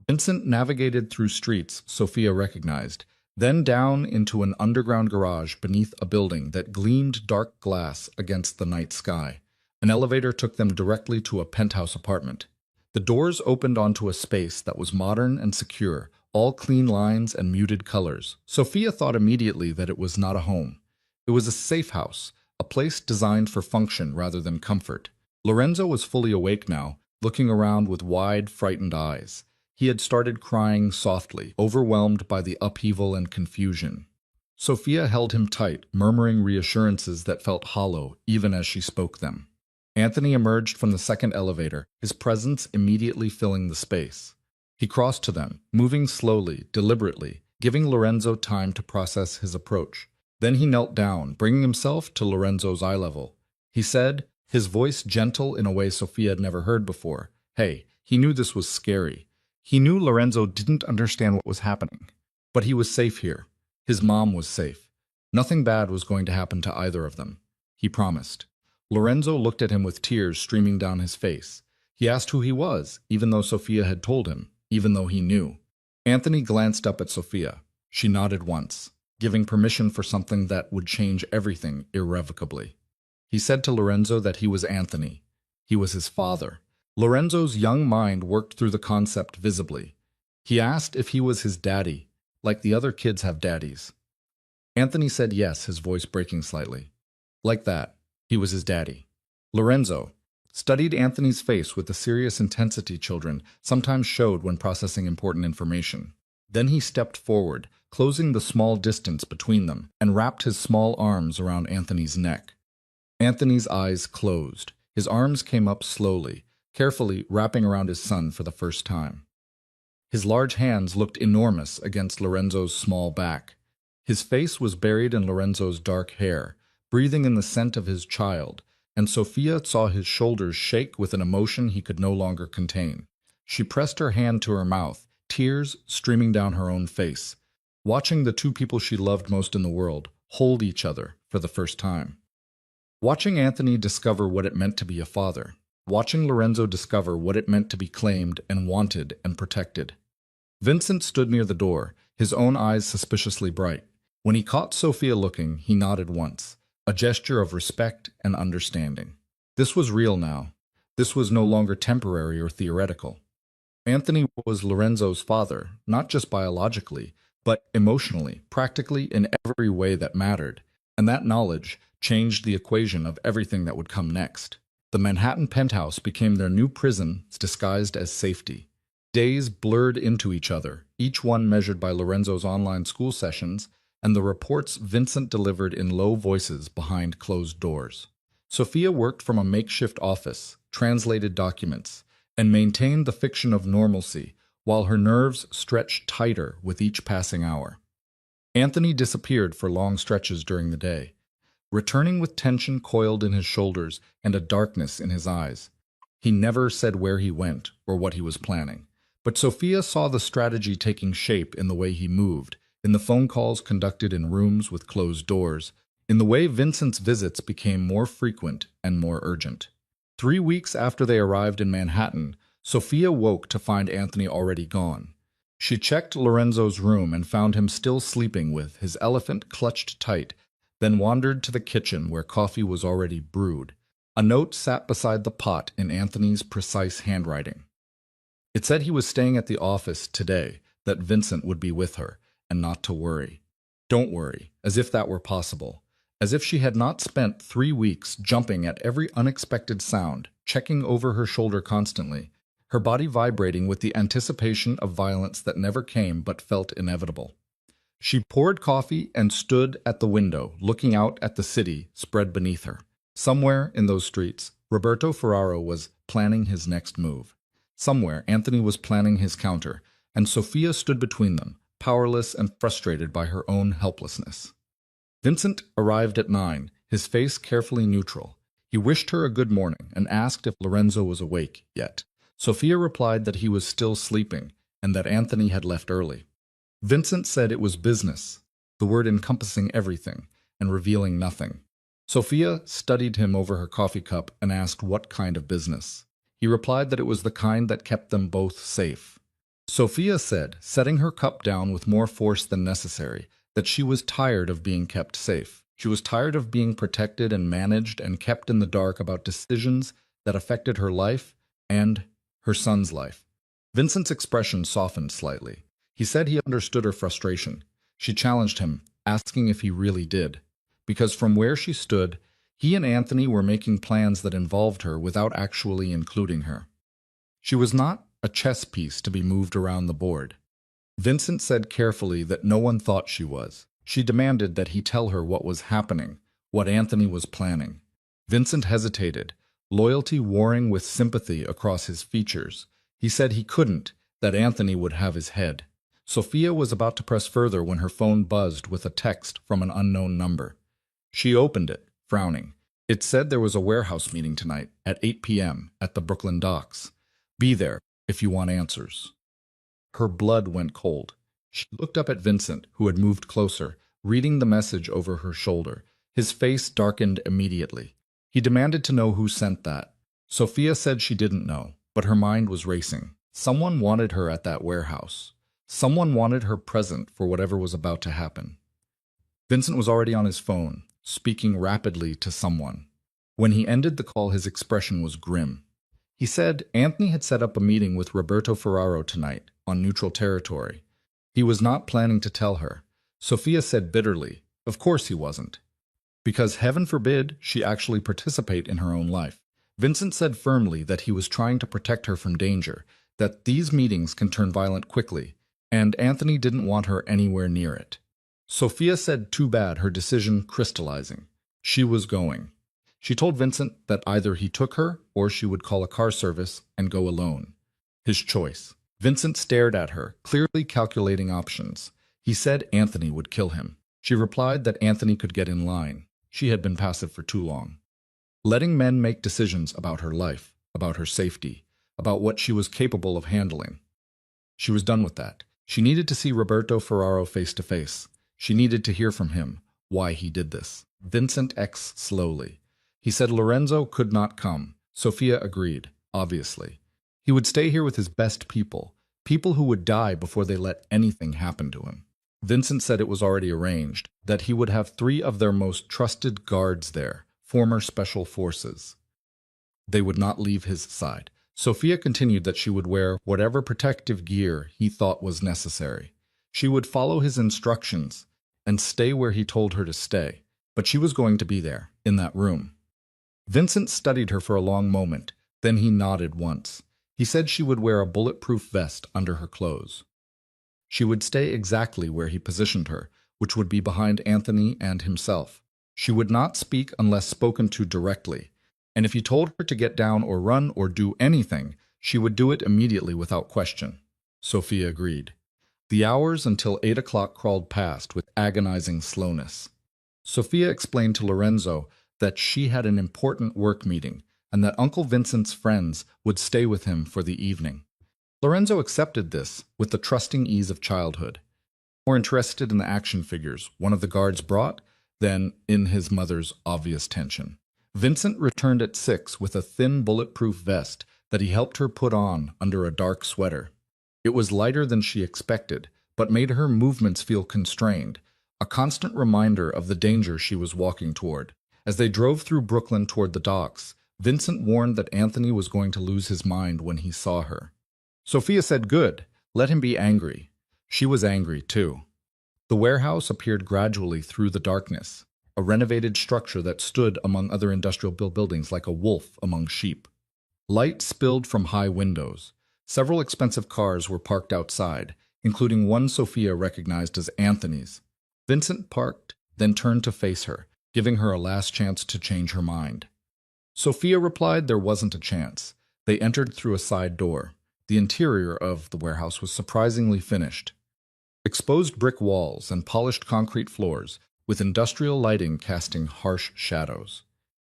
Vincent navigated through streets Sophia recognized, then down into an underground garage beneath a building that gleamed dark glass against the night sky. An elevator took them directly to a penthouse apartment. The doors opened onto a space that was modern and secure, all clean lines and muted colors. Sophia thought immediately that it was not a home. It was a safe house, a place designed for function rather than comfort. Lorenzo was fully awake now, looking around with wide, frightened eyes. He had started crying softly, overwhelmed by the upheaval and confusion. Sophia held him tight, murmuring reassurances that felt hollow, even as she spoke them. Anthony emerged from the second elevator, his presence immediately filling the space. He crossed to them, moving slowly, deliberately, giving Lorenzo time to process his approach. Then he knelt down, bringing himself to Lorenzo's eye level. He said, his voice gentle in a way Sophia had never heard before, "Hey." He knew this was scary. He knew Lorenzo didn't understand what was happening. But he was safe here. His mom was safe. Nothing bad was going to happen to either of them. He promised. Lorenzo looked at him with tears streaming down his face. He asked who he was, even though Sophia had told him, even though he knew. Anthony glanced up at Sophia. She nodded once, giving permission for something that would change everything irrevocably. He said to Lorenzo that he was Anthony. He was his father. Lorenzo's young mind worked through the concept visibly. He asked if he was his daddy, like the other kids have daddies. Anthony said yes, his voice breaking slightly. Like that, he was his daddy. Lorenzo studied Anthony's face with the serious intensity children sometimes showed when processing important information. Then he stepped forward, closing the small distance between them, and wrapped his small arms around Anthony's neck. Anthony's eyes closed. His arms came up slowly, carefully wrapping around his son for the first time. His large hands looked enormous against Lorenzo's small back. His face was buried in Lorenzo's dark hair, breathing in the scent of his child, and Sophia saw his shoulders shake with an emotion he could no longer contain. She pressed her hand to her mouth, tears streaming down her own face, watching the two people she loved most in the world hold each other for the first time. Watching Anthony discover what it meant to be a father. Watching Lorenzo discover what it meant to be claimed and wanted and protected. Vincent stood near the door, his own eyes suspiciously bright. When he caught Sophia looking, he nodded once, a gesture of respect and understanding. This was real now. This was no longer temporary or theoretical. Anthony was Lorenzo's father, not just biologically, but emotionally, practically in every way that mattered, and that knowledge changed the equation of everything that would come next. The Manhattan penthouse became their new prison disguised as safety. Days blurred into each other, each one measured by Lorenzo's online school sessions and the reports Vincent delivered in low voices behind closed doors. Sophia worked from a makeshift office, translated documents, and maintained the fiction of normalcy while her nerves stretched tighter with each passing hour. Anthony disappeared for long stretches during the day, returning with tension coiled in his shoulders and a darkness in his eyes. He never said where he went or what he was planning, but Sophia saw the strategy taking shape in the way he moved, in the phone calls conducted in rooms with closed doors, in the way Vincent's visits became more frequent and more urgent. 3 weeks after they arrived in Manhattan, Sophia woke to find Anthony already gone. She checked Lorenzo's room and found him still sleeping with his elephant clutched tight, then wandered to the kitchen where coffee was already brewed. A note sat beside the pot in Anthony's precise handwriting. It said he was staying at the office today, that Vincent would be with her, and not to worry. Don't worry, as if that were possible. As if she had not spent 3 weeks jumping at every unexpected sound, checking over her shoulder constantly, her body vibrating with the anticipation of violence that never came but felt inevitable. She poured coffee and stood at the window, looking out at the city spread beneath her. Somewhere in those streets, Roberto Ferraro was planning his next move. Somewhere, Anthony was planning his counter, and Sophia stood between them, powerless and frustrated by her own helplessness. Vincent arrived at 9, his face carefully neutral. He wished her a good morning and asked if Lorenzo was awake yet. Sophia replied that he was still sleeping and that Anthony had left early. Vincent said it was business, the word encompassing everything and revealing nothing. Sophia studied him over her coffee cup and asked what kind of business. He replied that it was the kind that kept them both safe. Sophia said, setting her cup down with more force than necessary, that she was tired of being kept safe. She was tired of being protected and managed and kept in the dark about decisions that affected her life and her son's life. Vincent's expression softened slightly. He said he understood her frustration. She challenged him, asking if he really did. Because from where she stood, he and Anthony were making plans that involved her without actually including her. She was not a chess piece to be moved around the board. Vincent said carefully that no one thought she was. She demanded that he tell her what was happening, what Anthony was planning. Vincent hesitated, loyalty warring with sympathy across his features. He said he couldn't, that Anthony would have his head. Sophia was about to press further when her phone buzzed with a text from an unknown number. She opened it, frowning. It said there was a warehouse meeting tonight at 8 p.m. at the Brooklyn docks. Be there if you want answers. Her blood went cold. She looked up at Vincent, who had moved closer, reading the message over her shoulder. His face darkened immediately. He demanded to know who sent that. Sophia said she didn't know, but her mind was racing. Someone wanted her at that warehouse. Someone wanted her present for whatever was about to happen. Vincent was already on his phone, speaking rapidly to someone. When he ended the call, his expression was grim. He said Anthony had set up a meeting with Roberto Ferraro tonight, on neutral territory. He was not planning to tell her. Sophia said bitterly, of course he wasn't. Because heaven forbid she actually participate in her own life. Vincent said firmly that he was trying to protect her from danger, that these meetings can turn violent quickly, and Anthony didn't want her anywhere near it. Sophia said too bad, her decision crystallizing. She was going. She told Vincent that either he took her or she would call a car service and go alone. His choice. Vincent stared at her, clearly calculating options. He said Anthony would kill him. She replied that Anthony could get in line. She had been passive for too long. Letting men make decisions about her life, about her safety, about what she was capable of handling. She was done with that. She needed to see Roberto Ferraro face to face. She needed to hear from him why he did this. Vincent X slowly. He said Lorenzo could not come. Sophia agreed, obviously. He would stay here with his best people, people who would die before they let anything happen to him. Vincent said it was already arranged, that he would have 3 of their most trusted guards there, former special forces. They would not leave his side. Sophia continued that she would wear whatever protective gear he thought was necessary. She would follow his instructions and stay where he told her to stay, but she was going to be there, in that room. Vincent studied her for a long moment, then he nodded once. He said she would wear a bulletproof vest under her clothes. She would stay exactly where he positioned her, which would be behind Anthony and himself. She would not speak unless spoken to directly, and if he told her to get down or run or do anything, she would do it immediately without question. Sophia agreed. The hours until 8 o'clock crawled past with agonizing slowness. Sophia explained to Lorenzo that she had an important work meeting and that Uncle Vincent's friends would stay with him for the evening. Lorenzo accepted this with the trusting ease of childhood, more interested in the action figures one of the guards brought than in his mother's obvious tension. Vincent returned at 6 with a thin bulletproof vest that he helped her put on under a dark sweater. It was lighter than she expected, but made her movements feel constrained, a constant reminder of the danger she was walking toward. As they drove through Brooklyn toward the docks, Vincent warned that Anthony was going to lose his mind when he saw her. Sophia said, "Good, let him be angry." She was angry, too. The warehouse appeared gradually through the darkness, a renovated structure that stood among other industrial buildings like a wolf among sheep. Light spilled from high windows. Several expensive cars were parked outside, including one Sophia recognized as Anthony's. Vincent parked, then turned to face her, giving her a last chance to change her mind. Sophia replied there wasn't a chance. They entered through a side door. The interior of the warehouse was surprisingly finished. Exposed brick walls and polished concrete floors, with industrial lighting casting harsh shadows.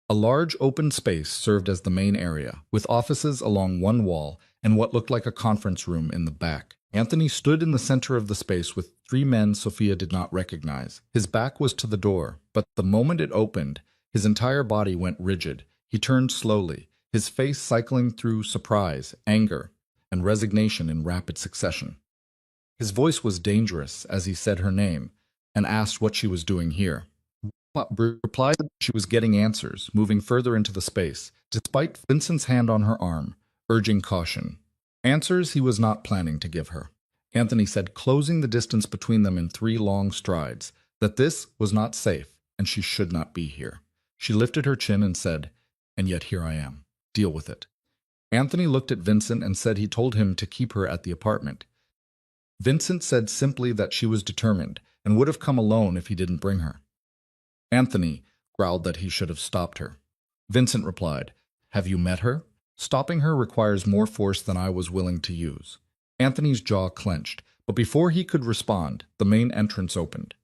A large open space served as the main area, with offices along one wall and what looked like a conference room in the back. Anthony stood in the center of the space with 3 men Sophia did not recognize. His back was to the door, but the moment it opened, his entire body went rigid. He turned slowly, his face cycling through surprise, anger, and resignation in rapid succession. His voice was dangerous as he said her name and asked what she was doing here. Replied that she was getting answers, moving further into the space, despite Vincent's hand on her arm, urging caution. Answers he was not planning to give her. Anthony said, closing the distance between them in 3 long strides, that this was not safe and she should not be here. She lifted her chin and said, "And yet here I am. Deal with it." Anthony looked at Vincent and said he told him to keep her at the apartment. Vincent said simply that she was determined and would have come alone if he didn't bring her. Anthony growled that he should have stopped her. Vincent replied, "Have you met her? Stopping her requires more force than I was willing to use." Anthony's jaw clenched, but before he could respond, the main entrance opened.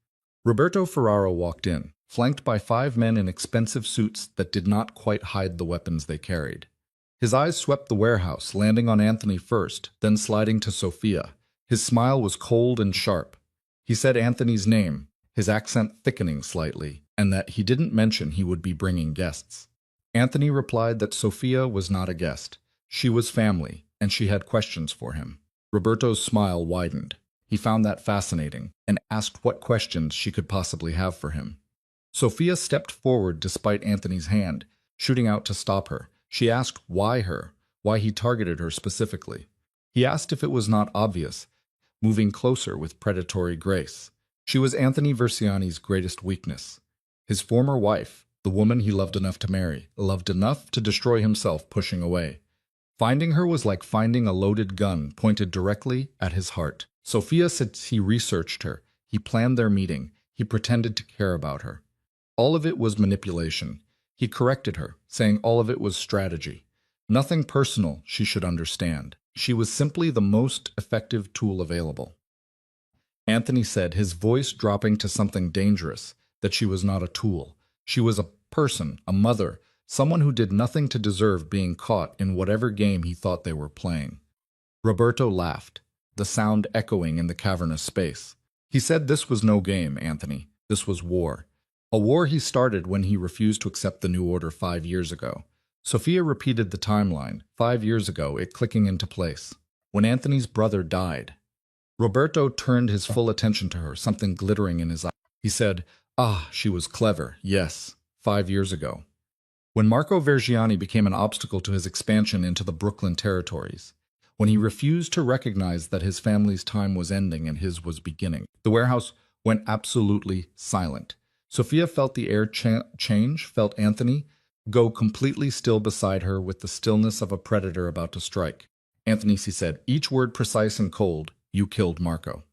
Roberto Ferraro walked in, flanked by 5 men in expensive suits that did not quite hide the weapons they carried. His eyes swept the warehouse, landing on Anthony first, then sliding to Sophia. His smile was cold and sharp. He said Anthony's name, his accent thickening slightly, and that he didn't mention he would be bringing guests. Anthony replied that Sophia was not a guest. She was family, and she had questions for him. Roberto's smile widened. He found that fascinating, and asked what questions she could possibly have for him. Sophia stepped forward despite Anthony's hand, shooting out to stop her. She asked why her, why he targeted her specifically. He asked if it was not obvious, moving closer with predatory grace. She was Anthony Versiani's greatest weakness. His former wife, the woman he loved enough to marry, loved enough to destroy himself pushing away. Finding her was like finding a loaded gun pointed directly at his heart. Sophia said he researched her, he planned their meeting, he pretended to care about her. All of it was manipulation. He corrected her, saying all of it was strategy. Nothing personal, she should understand. She was simply the most effective tool available. Anthony said, his voice dropping to something dangerous, that she was not a tool. She was a person, a mother, someone who did nothing to deserve being caught in whatever game he thought they were playing. Roberto laughed, the sound echoing in the cavernous space. He said this was no game, Anthony. This was war. A war he started when he refused to accept the new order 5 years ago. Sophia repeated the timeline, 5 years ago, it clicking into place. When Anthony's brother died. Roberto turned his full attention to her, something glittering in his eye. He said, she was clever, yes, 5 years ago. When Marco Vergiani became an obstacle to his expansion into the Brooklyn territories. When he refused to recognize that his family's time was ending and his was beginning. The warehouse went absolutely silent. Sophia felt the air change, felt Anthony go completely still beside her with the stillness of a predator about to strike. Anthony, she said, each word precise and cold, "You killed Marco."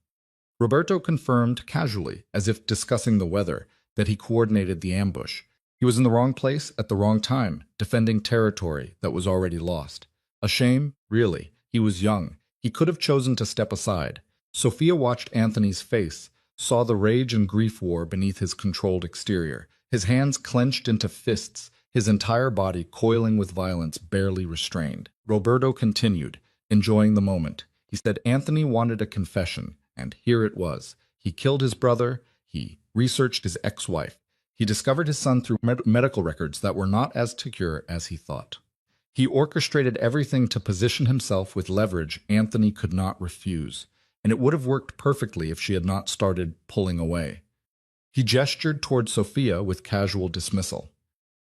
Roberto confirmed casually, as if discussing the weather, that he coordinated the ambush. He was in the wrong place at the wrong time, defending territory that was already lost. A shame, really. He was young. He could have chosen to step aside. Sophia watched Anthony's face, saw the rage and grief war beneath his controlled exterior, his hands clenched into fists, his entire body coiling with violence barely restrained. Roberto continued, enjoying the moment. He said Anthony wanted a confession, and here it was. He killed his brother. He researched his ex-wife. He discovered his son through medical records that were not as secure as he thought. He orchestrated everything to position himself with leverage Anthony could not refuse, and it would have worked perfectly if she had not started pulling away. He gestured toward Sophia with casual dismissal.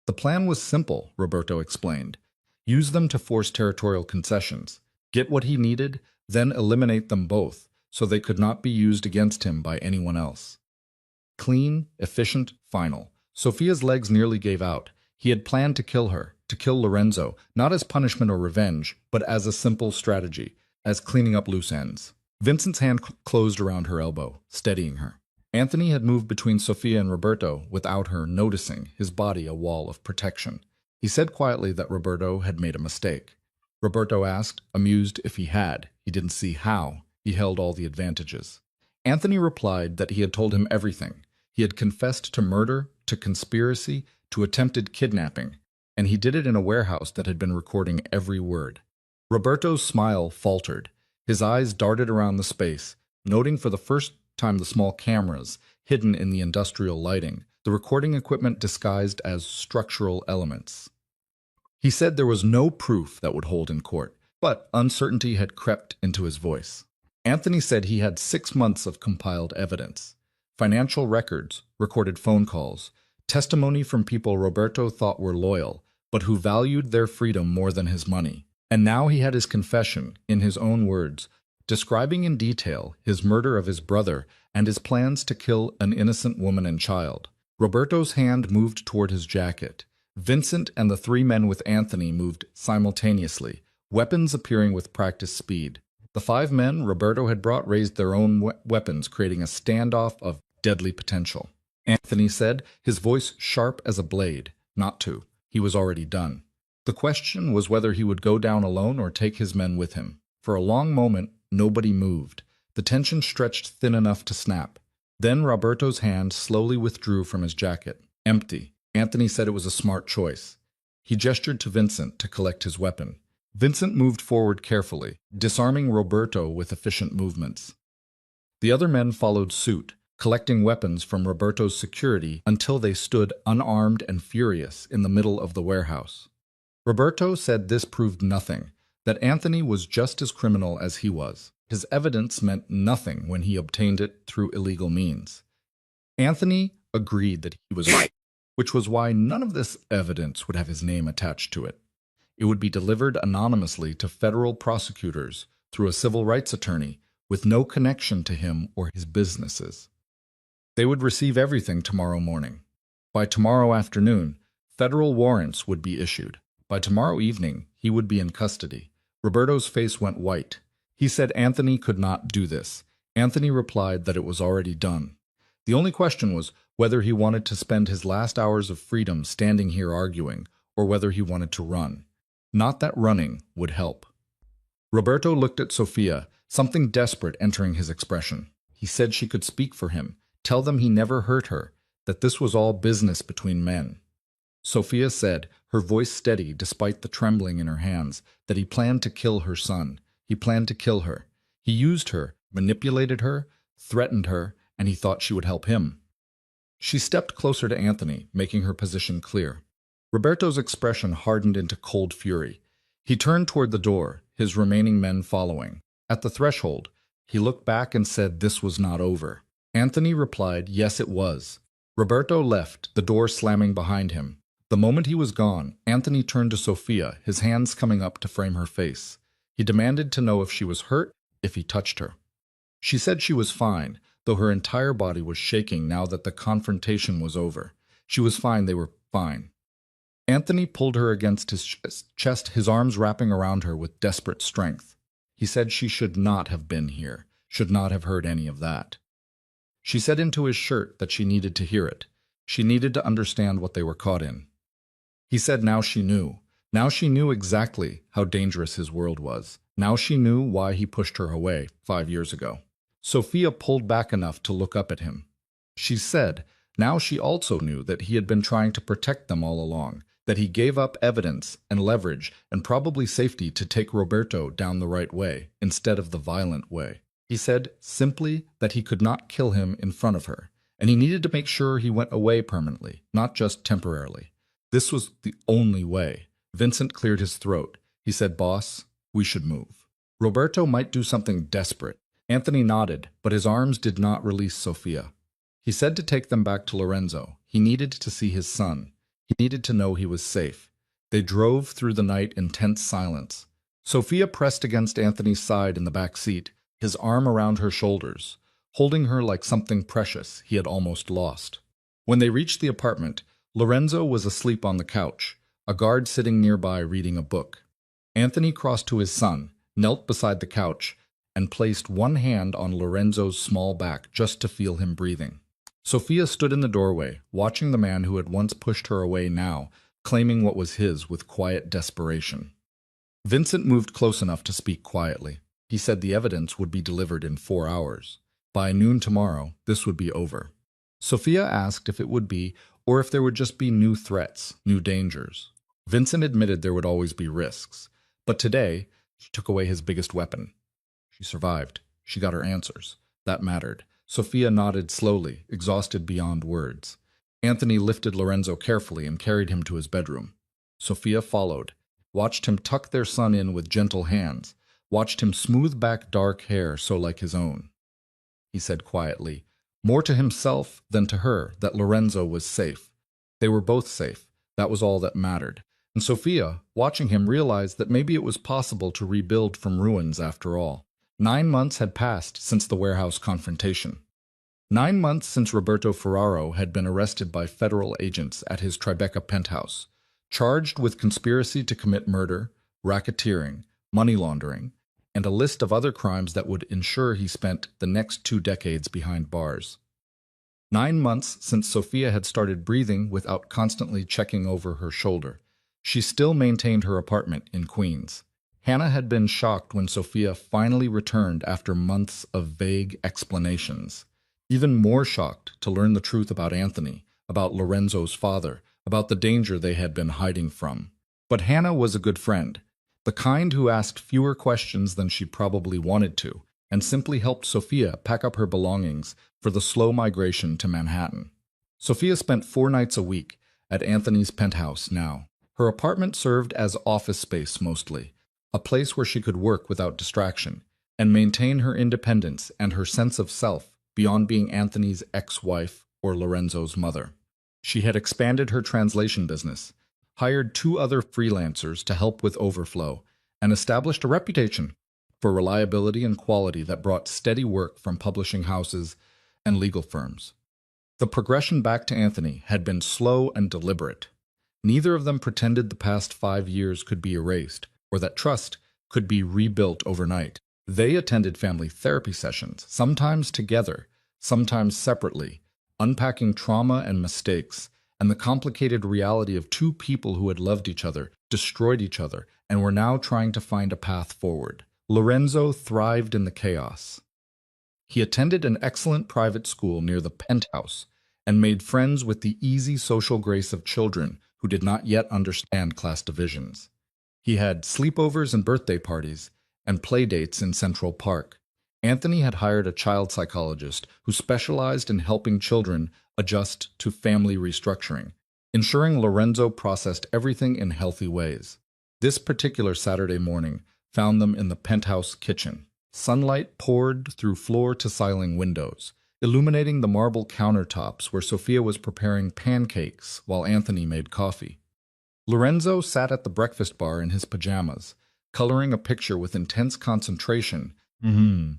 The plan was simple, Roberto explained. Use them to force territorial concessions, get what he needed, then eliminate them both, so they could not be used against him by anyone else. Clean, efficient, final. Sophia's legs nearly gave out. He had planned to kill her, to kill Lorenzo, not as punishment or revenge, but as a simple strategy, as cleaning up loose ends. Vincent's hand closed around her elbow, steadying her. Anthony had moved between Sophia and Roberto without her noticing, his body a wall of protection. He said quietly that Roberto had made a mistake. Roberto asked, amused if he had. He didn't see how. He held all the advantages. Anthony replied that he had told him everything. He had confessed to murder, to conspiracy, to attempted kidnapping, and he did it in a warehouse that had been recording every word. Roberto's smile faltered. His eyes darted around the space, noting for the first time the small cameras hidden in the industrial lighting, the recording equipment disguised as structural elements. He said there was no proof that would hold in court, but uncertainty had crept into his voice. Anthony said he had 6 months of compiled evidence. Financial records, recorded phone calls, testimony from people Roberto thought were loyal, but who valued their freedom more than his money. And now he had his confession, in his own words, describing in detail his murder of his brother and his plans to kill an innocent woman and child. Roberto's hand moved toward his jacket. Vincent and the 3 men with Anthony moved simultaneously, weapons appearing with practiced speed. The 5 men Roberto had brought raised their own weapons, creating a standoff of deadly potential. Anthony said, his voice sharp as a blade, not to. He was already done. The question was whether he would go down alone or take his men with him. For a long moment, nobody moved. The tension stretched thin enough to snap. Then Roberto's hand slowly withdrew from his jacket. Empty. Anthony said it was a smart choice. He gestured to Vincent to collect his weapon. Vincent moved forward carefully, disarming Roberto with efficient movements. The other men followed suit, collecting weapons from Roberto's security until they stood unarmed and furious in the middle of the warehouse. Roberto said this proved nothing, that Anthony was just as criminal as he was. His evidence meant nothing when he obtained it through illegal means. Anthony agreed that he was right, which was why none of this evidence would have his name attached to it. It would be delivered anonymously to federal prosecutors through a civil rights attorney with no connection to him or his businesses. They would receive everything tomorrow morning. By tomorrow afternoon, federal warrants would be issued. By tomorrow evening, he would be in custody. Roberto's face went white. He said Anthony could not do this. Anthony replied that it was already done. The only question was whether he wanted to spend his last hours of freedom standing here arguing, or whether he wanted to run. Not that running would help. Roberto looked at Sophia, something desperate entering his expression. He said she could speak for him, tell them he never hurt her, that this was all business between men. Sophia said, her voice steady despite the trembling in her hands, that he planned to kill her son. He planned to kill her. He used her, manipulated her, threatened her, and he thought she would help him. She stepped closer to Anthony, making her position clear. Roberto's expression hardened into cold fury. He turned toward the door, his remaining men following. At the threshold, he looked back and said this was not over. Anthony replied, yes, it was. Roberto left, the door slamming behind him. The moment he was gone, Anthony turned to Sophia, his hands coming up to frame her face. He demanded to know if she was hurt, if he touched her. She said she was fine, though her entire body was shaking now that the confrontation was over. She was fine, they were fine. Anthony pulled her against his chest, his arms wrapping around her with desperate strength. He said she should not have been here, should not have heard any of that. She said into his shirt that she needed to hear it. She needed to understand what they were caught in. He said now she knew. Now she knew exactly how dangerous his world was. Now she knew why he pushed her away 5 years ago. Sophia pulled back enough to look up at him. She said now she also knew that he had been trying to protect them all along, that he gave up evidence and leverage and probably safety to take Roberto down the right way instead of the violent way. He said simply that he could not kill him in front of her, and he needed to make sure he went away permanently, not just temporarily. This was the only way. Vincent cleared his throat. He said, "Boss, we should move." Roberto might do something desperate. Anthony nodded, but his arms did not release Sophia. He said to take them back to Lorenzo. He needed to see his son. He needed to know he was safe. They drove through the night in tense silence. Sophia pressed against Anthony's side in the back seat, his arm around her shoulders, holding her like something precious he had almost lost. When they reached the apartment, Lorenzo was asleep on the couch, a guard sitting nearby reading a book. Anthony crossed to his son, knelt beside the couch, and placed one hand on Lorenzo's small back just to feel him breathing. Sophia stood in the doorway, watching the man who had once pushed her away now, claiming what was his with quiet desperation. Vincent moved close enough to speak quietly. He said the evidence would be delivered in 4 hours. By noon tomorrow, this would be over. Sophia asked if it would be, or if there would just be new threats, new dangers. Vincent admitted there would always be risks. But today, she took away his biggest weapon. She survived. She got her answers. That mattered. Sophia nodded slowly, exhausted beyond words. Anthony lifted Lorenzo carefully and carried him to his bedroom. Sophia followed, watched him tuck their son in with gentle hands, watched him smooth back dark hair so like his own. He said quietly, more to himself than to her, that Lorenzo was safe. They were both safe. That was all that mattered. And Sophia, watching him, realized that maybe it was possible to rebuild from ruins after all. 9 months had passed since the warehouse confrontation. 9 months since Roberto Ferraro had been arrested by federal agents at his Tribeca penthouse, charged with conspiracy to commit murder, racketeering, money laundering, and a list of other crimes that would ensure he spent the next 2 decades behind bars. 9 months since Sophia had started breathing without constantly checking over her shoulder. She still maintained her apartment in Queens. Hannah had been shocked when Sophia finally returned after months of vague explanations. Even more shocked to learn the truth about Anthony, about Lorenzo's father, about the danger they had been hiding from. But Hannah was a good friend, the kind who asked fewer questions than she probably wanted to, and simply helped Sophia pack up her belongings for the slow migration to Manhattan. Sophia spent 4 nights a week at Anthony's penthouse now. Her apartment served as office space mostly, a place where she could work without distraction and maintain her independence and her sense of self beyond being Anthony's ex-wife or Lorenzo's mother. She had expanded her translation business, hired 2 other freelancers to help with overflow, and established a reputation for reliability and quality that brought steady work from publishing houses and legal firms. The progression back to Anthony had been slow and deliberate. Neither of them pretended the past 5 years could be erased, or that trust could be rebuilt overnight. They attended family therapy sessions, sometimes together, sometimes separately, unpacking trauma and mistakes, and the complicated reality of 2 people who had loved each other, destroyed each other, and were now trying to find a path forward. Lorenzo thrived in the chaos. He attended an excellent private school near the penthouse and made friends with the easy social grace of children who did not yet understand class divisions. He had sleepovers and birthday parties and play dates in Central Park. Anthony had hired a child psychologist who specialized in helping children adjust to family restructuring, ensuring Lorenzo processed everything in healthy ways. This particular Saturday morning found them in the penthouse kitchen. Sunlight poured through floor-to-ceiling windows, illuminating the marble countertops where Sophia was preparing pancakes while Anthony made coffee. Lorenzo sat at the breakfast bar in his pajamas, coloring a picture with intense concentration,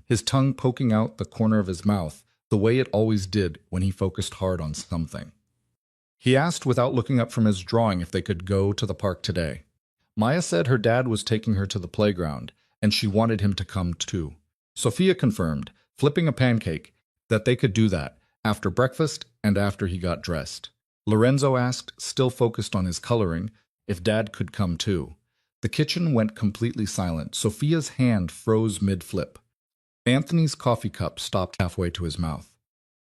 his tongue poking out the corner of his mouth, the way it always did when he focused hard on something. He asked without looking up from his drawing if they could go to the park today. Maya said her dad was taking her to the playground, and she wanted him to come too. Sophia confirmed, flipping a pancake That they could do that, after breakfast and after he got dressed. Lorenzo asked, still focused on his coloring, if Dad could come too. The kitchen went completely silent. Sophia's hand froze mid-flip. Anthony's coffee cup stopped halfway to his mouth.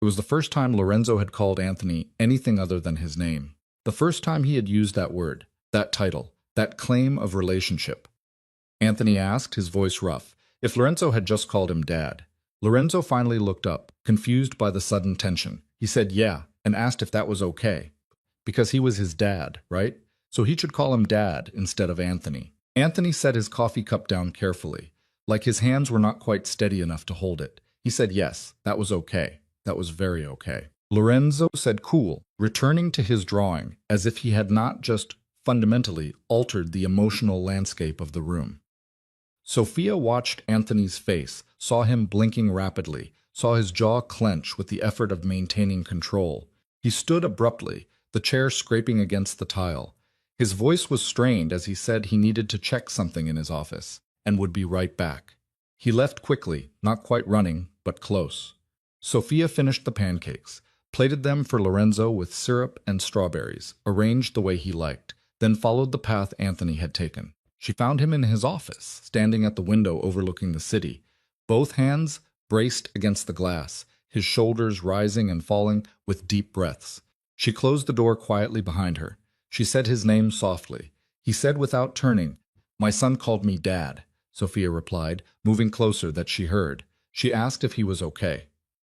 It was the first time Lorenzo had called Anthony anything other than his name. The first time he had used that word, that title, that claim of relationship. Anthony asked, his voice rough, if Lorenzo had just called him Dad. Lorenzo finally looked up, confused by the sudden tension. He said yeah, and asked if that was okay. Because he was his dad, right? So he should call him Dad instead of Anthony. Anthony set his coffee cup down carefully, like his hands were not quite steady enough to hold it. He said yes, that was okay. That was very okay. Lorenzo said cool, returning to his drawing, as if he had not just fundamentally altered the emotional landscape of the room. Sophia watched Anthony's face, saw him blinking rapidly, saw his jaw clench with the effort of maintaining control. He stood abruptly, the chair scraping against the tile. His voice was strained as he said he needed to check something in his office, and would be right back. He left quickly, not quite running, but close. Sophia finished the pancakes, plated them for Lorenzo with syrup and strawberries, arranged the way he liked, then followed the path Anthony had taken. She found him in his office, standing at the window overlooking the city, both hands braced against the glass, his shoulders rising and falling with deep breaths. She closed the door quietly behind her. She said his name softly. He said without turning, "My son called me Dad," Sophia replied, moving closer that she heard. She asked if he was okay.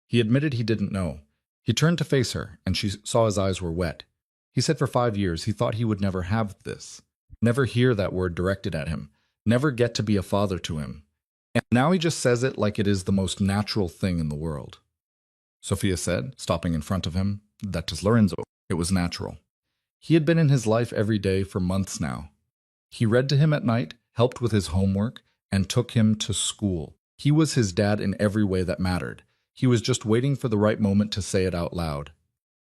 He admitted he didn't know. He turned to face her, and she saw his eyes were wet. He said for 5 years he thought he would never have this, never hear that word directed at him, never get to be a father to him. And now he just says it like it is the most natural thing in the world. Sophia said, stopping in front of him, that to Lorenzo, it was natural. He had been in his life every day for months now. He read to him at night, helped with his homework, and took him to school. He was his dad in every way that mattered. He was just waiting for the right moment to say it out loud.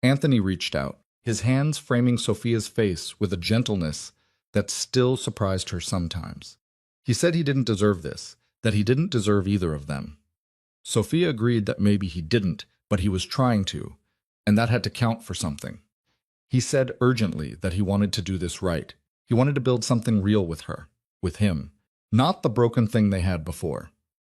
Anthony reached out, his hands framing Sophia's face with a gentleness that still surprised her sometimes. He said he didn't deserve this, that he didn't deserve either of them. Sophia agreed that maybe he didn't, but he was trying to, and that had to count for something. He said urgently that he wanted to do this right. He wanted to build something real with her, with him. Not the broken thing they had before.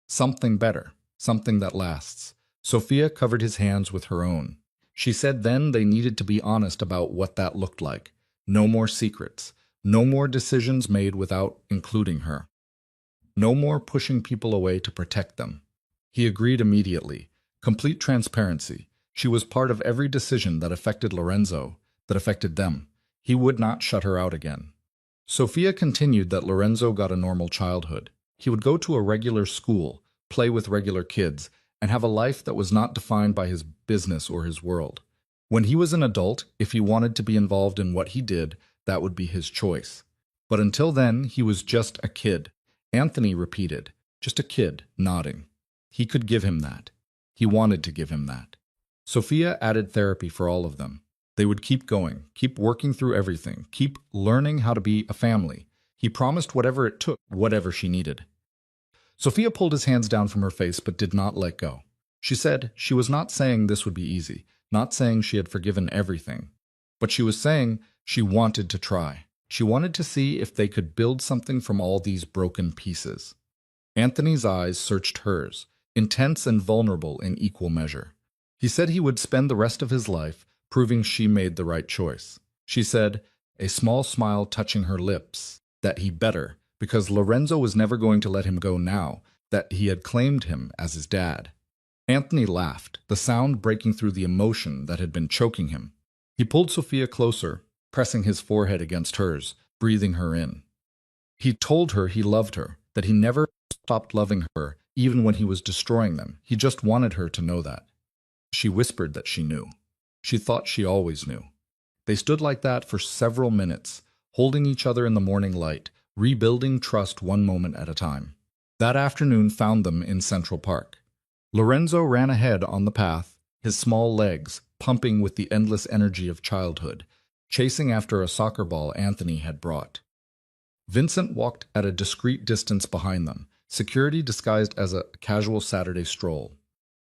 Something better, something that lasts. Sophia covered his hands with her own. She said then they needed to be honest about what that looked like. No more secrets. No more decisions made without including her. No more pushing people away to protect them. He agreed immediately. Complete transparency. She was part of every decision that affected Lorenzo, that affected them. He would not shut her out again. Sophia continued that Lorenzo got a normal childhood. He would go to a regular school, play with regular kids, and have a life that was not defined by his business or his world. When he was an adult, if he wanted to be involved in what he did, that would be his choice. But until then, he was just a kid. Anthony repeated, just a kid, nodding. He could give him that. He wanted to give him that. Sophia added therapy for all of them. They would keep going, keep working through everything, keep learning how to be a family. He promised whatever it took, whatever she needed. Sophia pulled his hands down from her face but did not let go. She said she was not saying this would be easy, not saying she had forgiven everything, but she was saying she wanted to try. She wanted to see if they could build something from all these broken pieces. Anthony's eyes searched hers, intense and vulnerable in equal measure. He said he would spend the rest of his life proving she made the right choice. She said, a small smile touching her lips, that he better, because Lorenzo was never going to let him go now, that he had claimed him as his dad. Anthony laughed, the sound breaking through the emotion that had been choking him. He pulled Sophia closer, pressing his forehead against hers, breathing her in. He told her he loved her, that he never stopped loving her, even when he was destroying them. He just wanted her to know that. She whispered that she knew. She thought she always knew. They stood like that for several minutes, holding each other in the morning light, rebuilding trust one moment at a time. That afternoon found them in Central Park. Lorenzo ran ahead on the path, his small legs pumping with the endless energy of childhood, chasing after a soccer ball Anthony had brought. Vincent walked at a discreet distance behind them, security disguised as a casual Saturday stroll.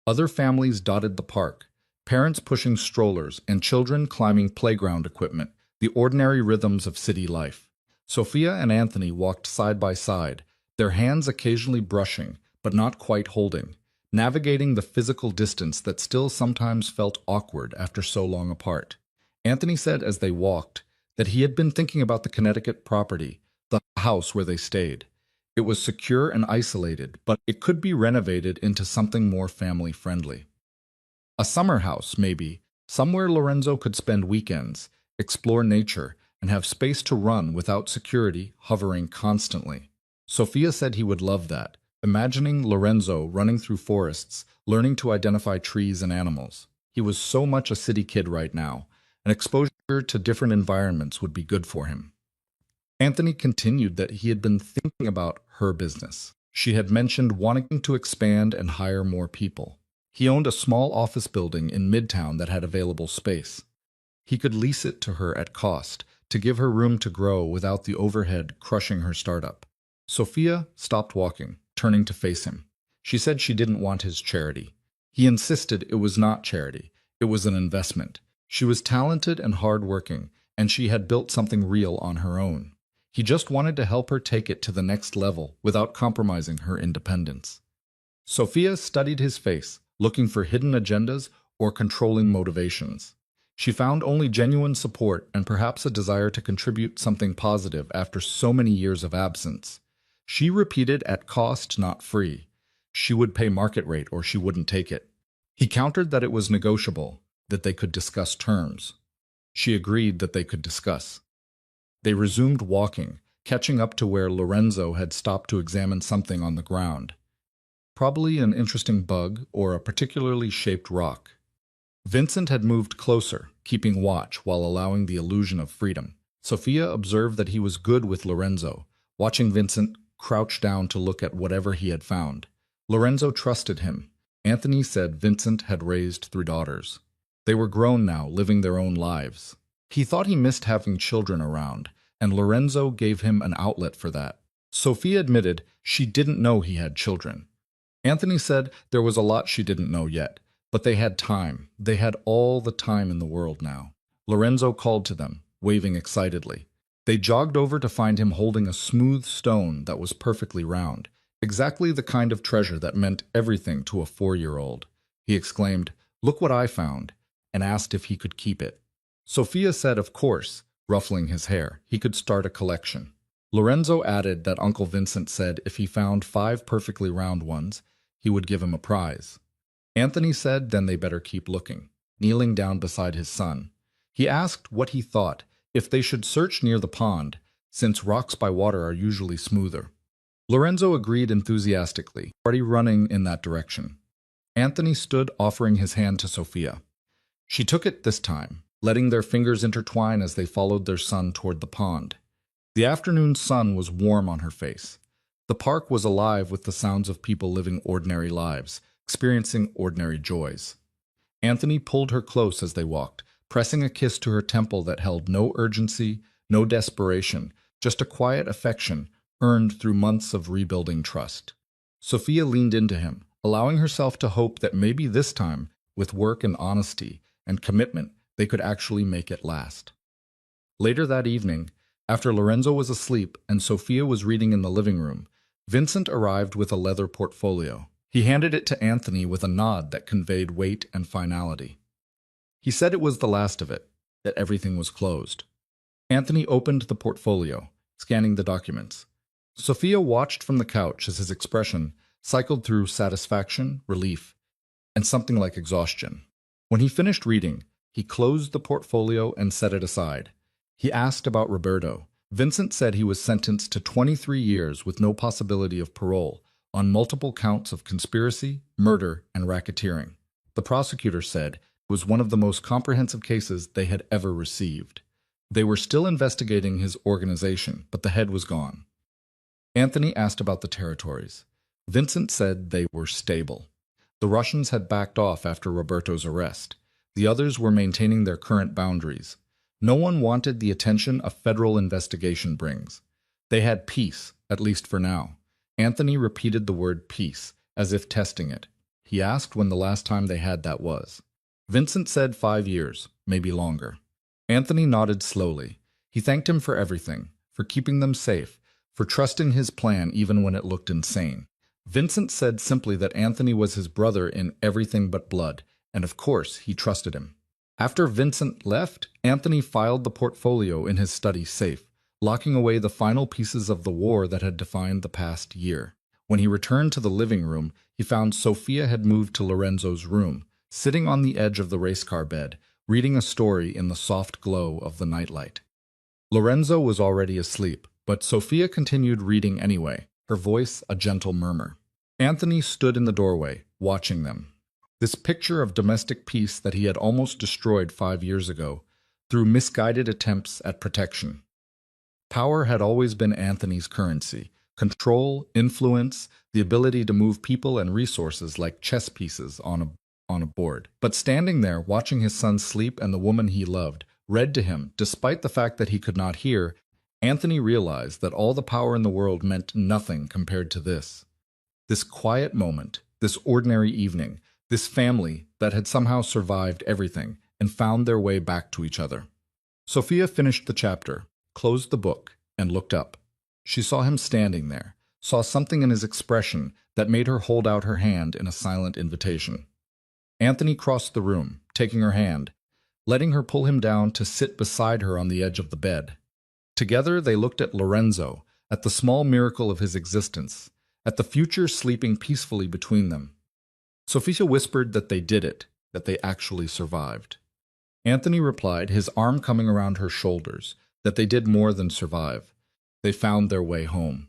Other families dotted the park, parents pushing strollers and children climbing playground equipment, the ordinary rhythms of city life. Sophia and Anthony walked side by side, their hands occasionally brushing, but not quite holding, navigating the physical distance that still sometimes felt awkward after so long apart. Anthony said as they walked that he had been thinking about the Connecticut property, the house where they stayed. It was secure and isolated, but it could be renovated into something more family-friendly. A summer house, maybe, somewhere Lorenzo could spend weekends, explore nature, and have space to run without security hovering constantly. Sophia said he would love that, imagining Lorenzo running through forests, learning to identify trees and animals. He was so much a city kid right now, and exposure to different environments would be good for him. Anthony continued that he had been thinking about her business. She had mentioned wanting to expand and hire more people. He owned a small office building in Midtown that had available space. He could lease it to her at cost, to give her room to grow without the overhead crushing her startup. Sophia stopped walking, turning to face him. She said she didn't want his charity. He insisted it was not charity, it was an investment. She was talented and hardworking, and she had built something real on her own. He just wanted to help her take it to the next level without compromising her independence. Sophia studied his face, looking for hidden agendas or controlling motivations. She found only genuine support and perhaps a desire to contribute something positive after so many years of absence. She repeated at cost, not free. She would pay market rate or she wouldn't take it. He countered that it was negotiable, that they could discuss terms. She agreed that they could discuss. They resumed walking, catching up to where Lorenzo had stopped to examine something on the ground. Probably an interesting bug or a particularly shaped rock. Vincent had moved closer, keeping watch while allowing the illusion of freedom. Sophia observed that he was good with Lorenzo, watching Vincent crouch down to look at whatever he had found. Lorenzo trusted him. Anthony said Vincent had raised 3 daughters. They were grown now, living their own lives. He thought he missed having children around, and Lorenzo gave him an outlet for that. Sophia admitted she didn't know he had children. Anthony said there was a lot she didn't know yet, but they had time. They had all the time in the world now. Lorenzo called to them, waving excitedly. They jogged over to find him holding a smooth stone that was perfectly round, exactly the kind of treasure that meant everything to a 4-year-old. He exclaimed, "Look what I found," and asked if he could keep it. Sophia said of course, ruffling his hair, he could start a collection. Lorenzo added that Uncle Vincent said if he found 5 perfectly round ones, he would give him a prize. Anthony said then they better keep looking, kneeling down beside his son. He asked what he thought, if they should search near the pond, since rocks by water are usually smoother. Lorenzo agreed enthusiastically, already running in that direction. Anthony stood offering his hand to Sophia. She took it this time, letting their fingers intertwine as they followed their son toward the pond. The afternoon sun was warm on her face. The park was alive with the sounds of people living ordinary lives, experiencing ordinary joys. Anthony pulled her close as they walked, pressing a kiss to her temple that held no urgency, no desperation, just a quiet affection earned through months of rebuilding trust. Sophia leaned into him, allowing herself to hope that maybe this time, with work and honesty and commitment, they could actually make it last. Later that evening, after Lorenzo was asleep and Sophia was reading in the living room, Vincent arrived with a leather portfolio. He handed it to Anthony with a nod that conveyed weight and finality. He said it was the last of it, that everything was closed. Anthony opened the portfolio, scanning the documents. Sophia watched from the couch as his expression cycled through satisfaction, relief, and something like exhaustion. When he finished reading, he closed the portfolio and set it aside. He asked about Roberto. Vincent said he was sentenced to 23 years with no possibility of parole on multiple counts of conspiracy, murder, and racketeering. The prosecutor said it was one of the most comprehensive cases they had ever received. They were still investigating his organization, but the head was gone. Anthony asked about the territories. Vincent said they were stable. The Russians had backed off after Roberto's arrest. The others were maintaining their current boundaries. No one wanted the attention a federal investigation brings. They had peace, at least for now. Anthony repeated the word peace, as if testing it. he asked when the last time they had that was. Vincent said 5 years, maybe longer. Anthony nodded slowly. He thanked him for everything, for keeping them safe, for trusting his plan even when it looked insane. Vincent said simply that Anthony was his brother in everything but blood, and of course he trusted him. After Vincent left, Anthony filed the portfolio in his study safe, locking away the final pieces of the war that had defined the past year. When he returned to the living room, he found Sophia had moved to Lorenzo's room, sitting on the edge of the race car bed, reading a story in the soft glow of the nightlight. Lorenzo was already asleep, but Sophia continued reading anyway, her voice a gentle murmur. Anthony stood in the doorway, watching them. This picture of domestic peace that he had almost destroyed 5 years ago, through misguided attempts at protection. Power had always been Anthony's currency. Control, influence, the ability to move people and resources like chess pieces on a board. But standing there, watching his son sleep and the woman he loved, read to him, despite the fact that he could not hear, Anthony realized that all the power in the world meant nothing compared to this. This quiet moment, this ordinary evening, this family that had somehow survived everything and found their way back to each other. Sophia finished the chapter, closed the book, and looked up. She saw him standing there, saw something in his expression that made her hold out her hand in a silent invitation. Anthony crossed the room, taking her hand, letting her pull him down to sit beside her on the edge of the bed. Together they looked at Lorenzo, at the small miracle of his existence, at the future sleeping peacefully between them. Sophia whispered that they did it, that they actually survived. Anthony replied, his arm coming around her shoulders, that they did more than survive. They found their way home.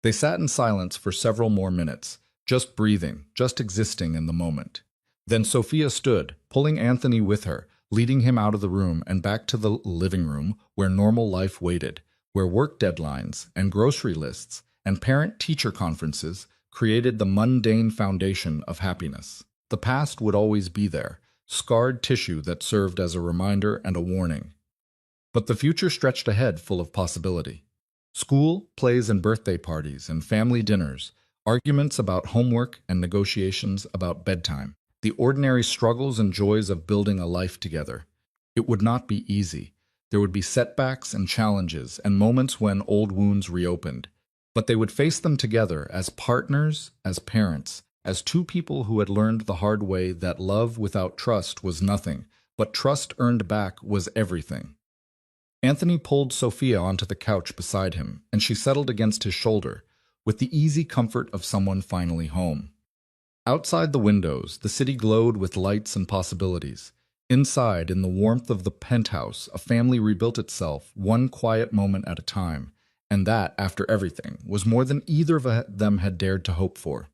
They sat in silence for several more minutes, just breathing, just existing in the moment. Then Sophia stood, pulling Anthony with her, leading him out of the room and back to the living room where normal life waited, where work deadlines and grocery lists and parent-teacher conferences created the mundane foundation of happiness. The past would always be there, scarred tissue that served as a reminder and a warning. But the future stretched ahead full of possibility. School, plays and birthday parties and family dinners, arguments about homework and negotiations about bedtime. The ordinary struggles and joys of building a life together. It would not be easy. There would be setbacks and challenges and moments when old wounds reopened. But they would face them together as partners, as parents, as two people who had learned the hard way that love without trust was nothing, but trust earned back was everything. Anthony pulled Sophia onto the couch beside him, and she settled against his shoulder, with the easy comfort of someone finally home. Outside the windows, the city glowed with lights and possibilities. Inside, in the warmth of the penthouse, a family rebuilt itself, one quiet moment at a time, and that, after everything, was more than either of them had dared to hope for.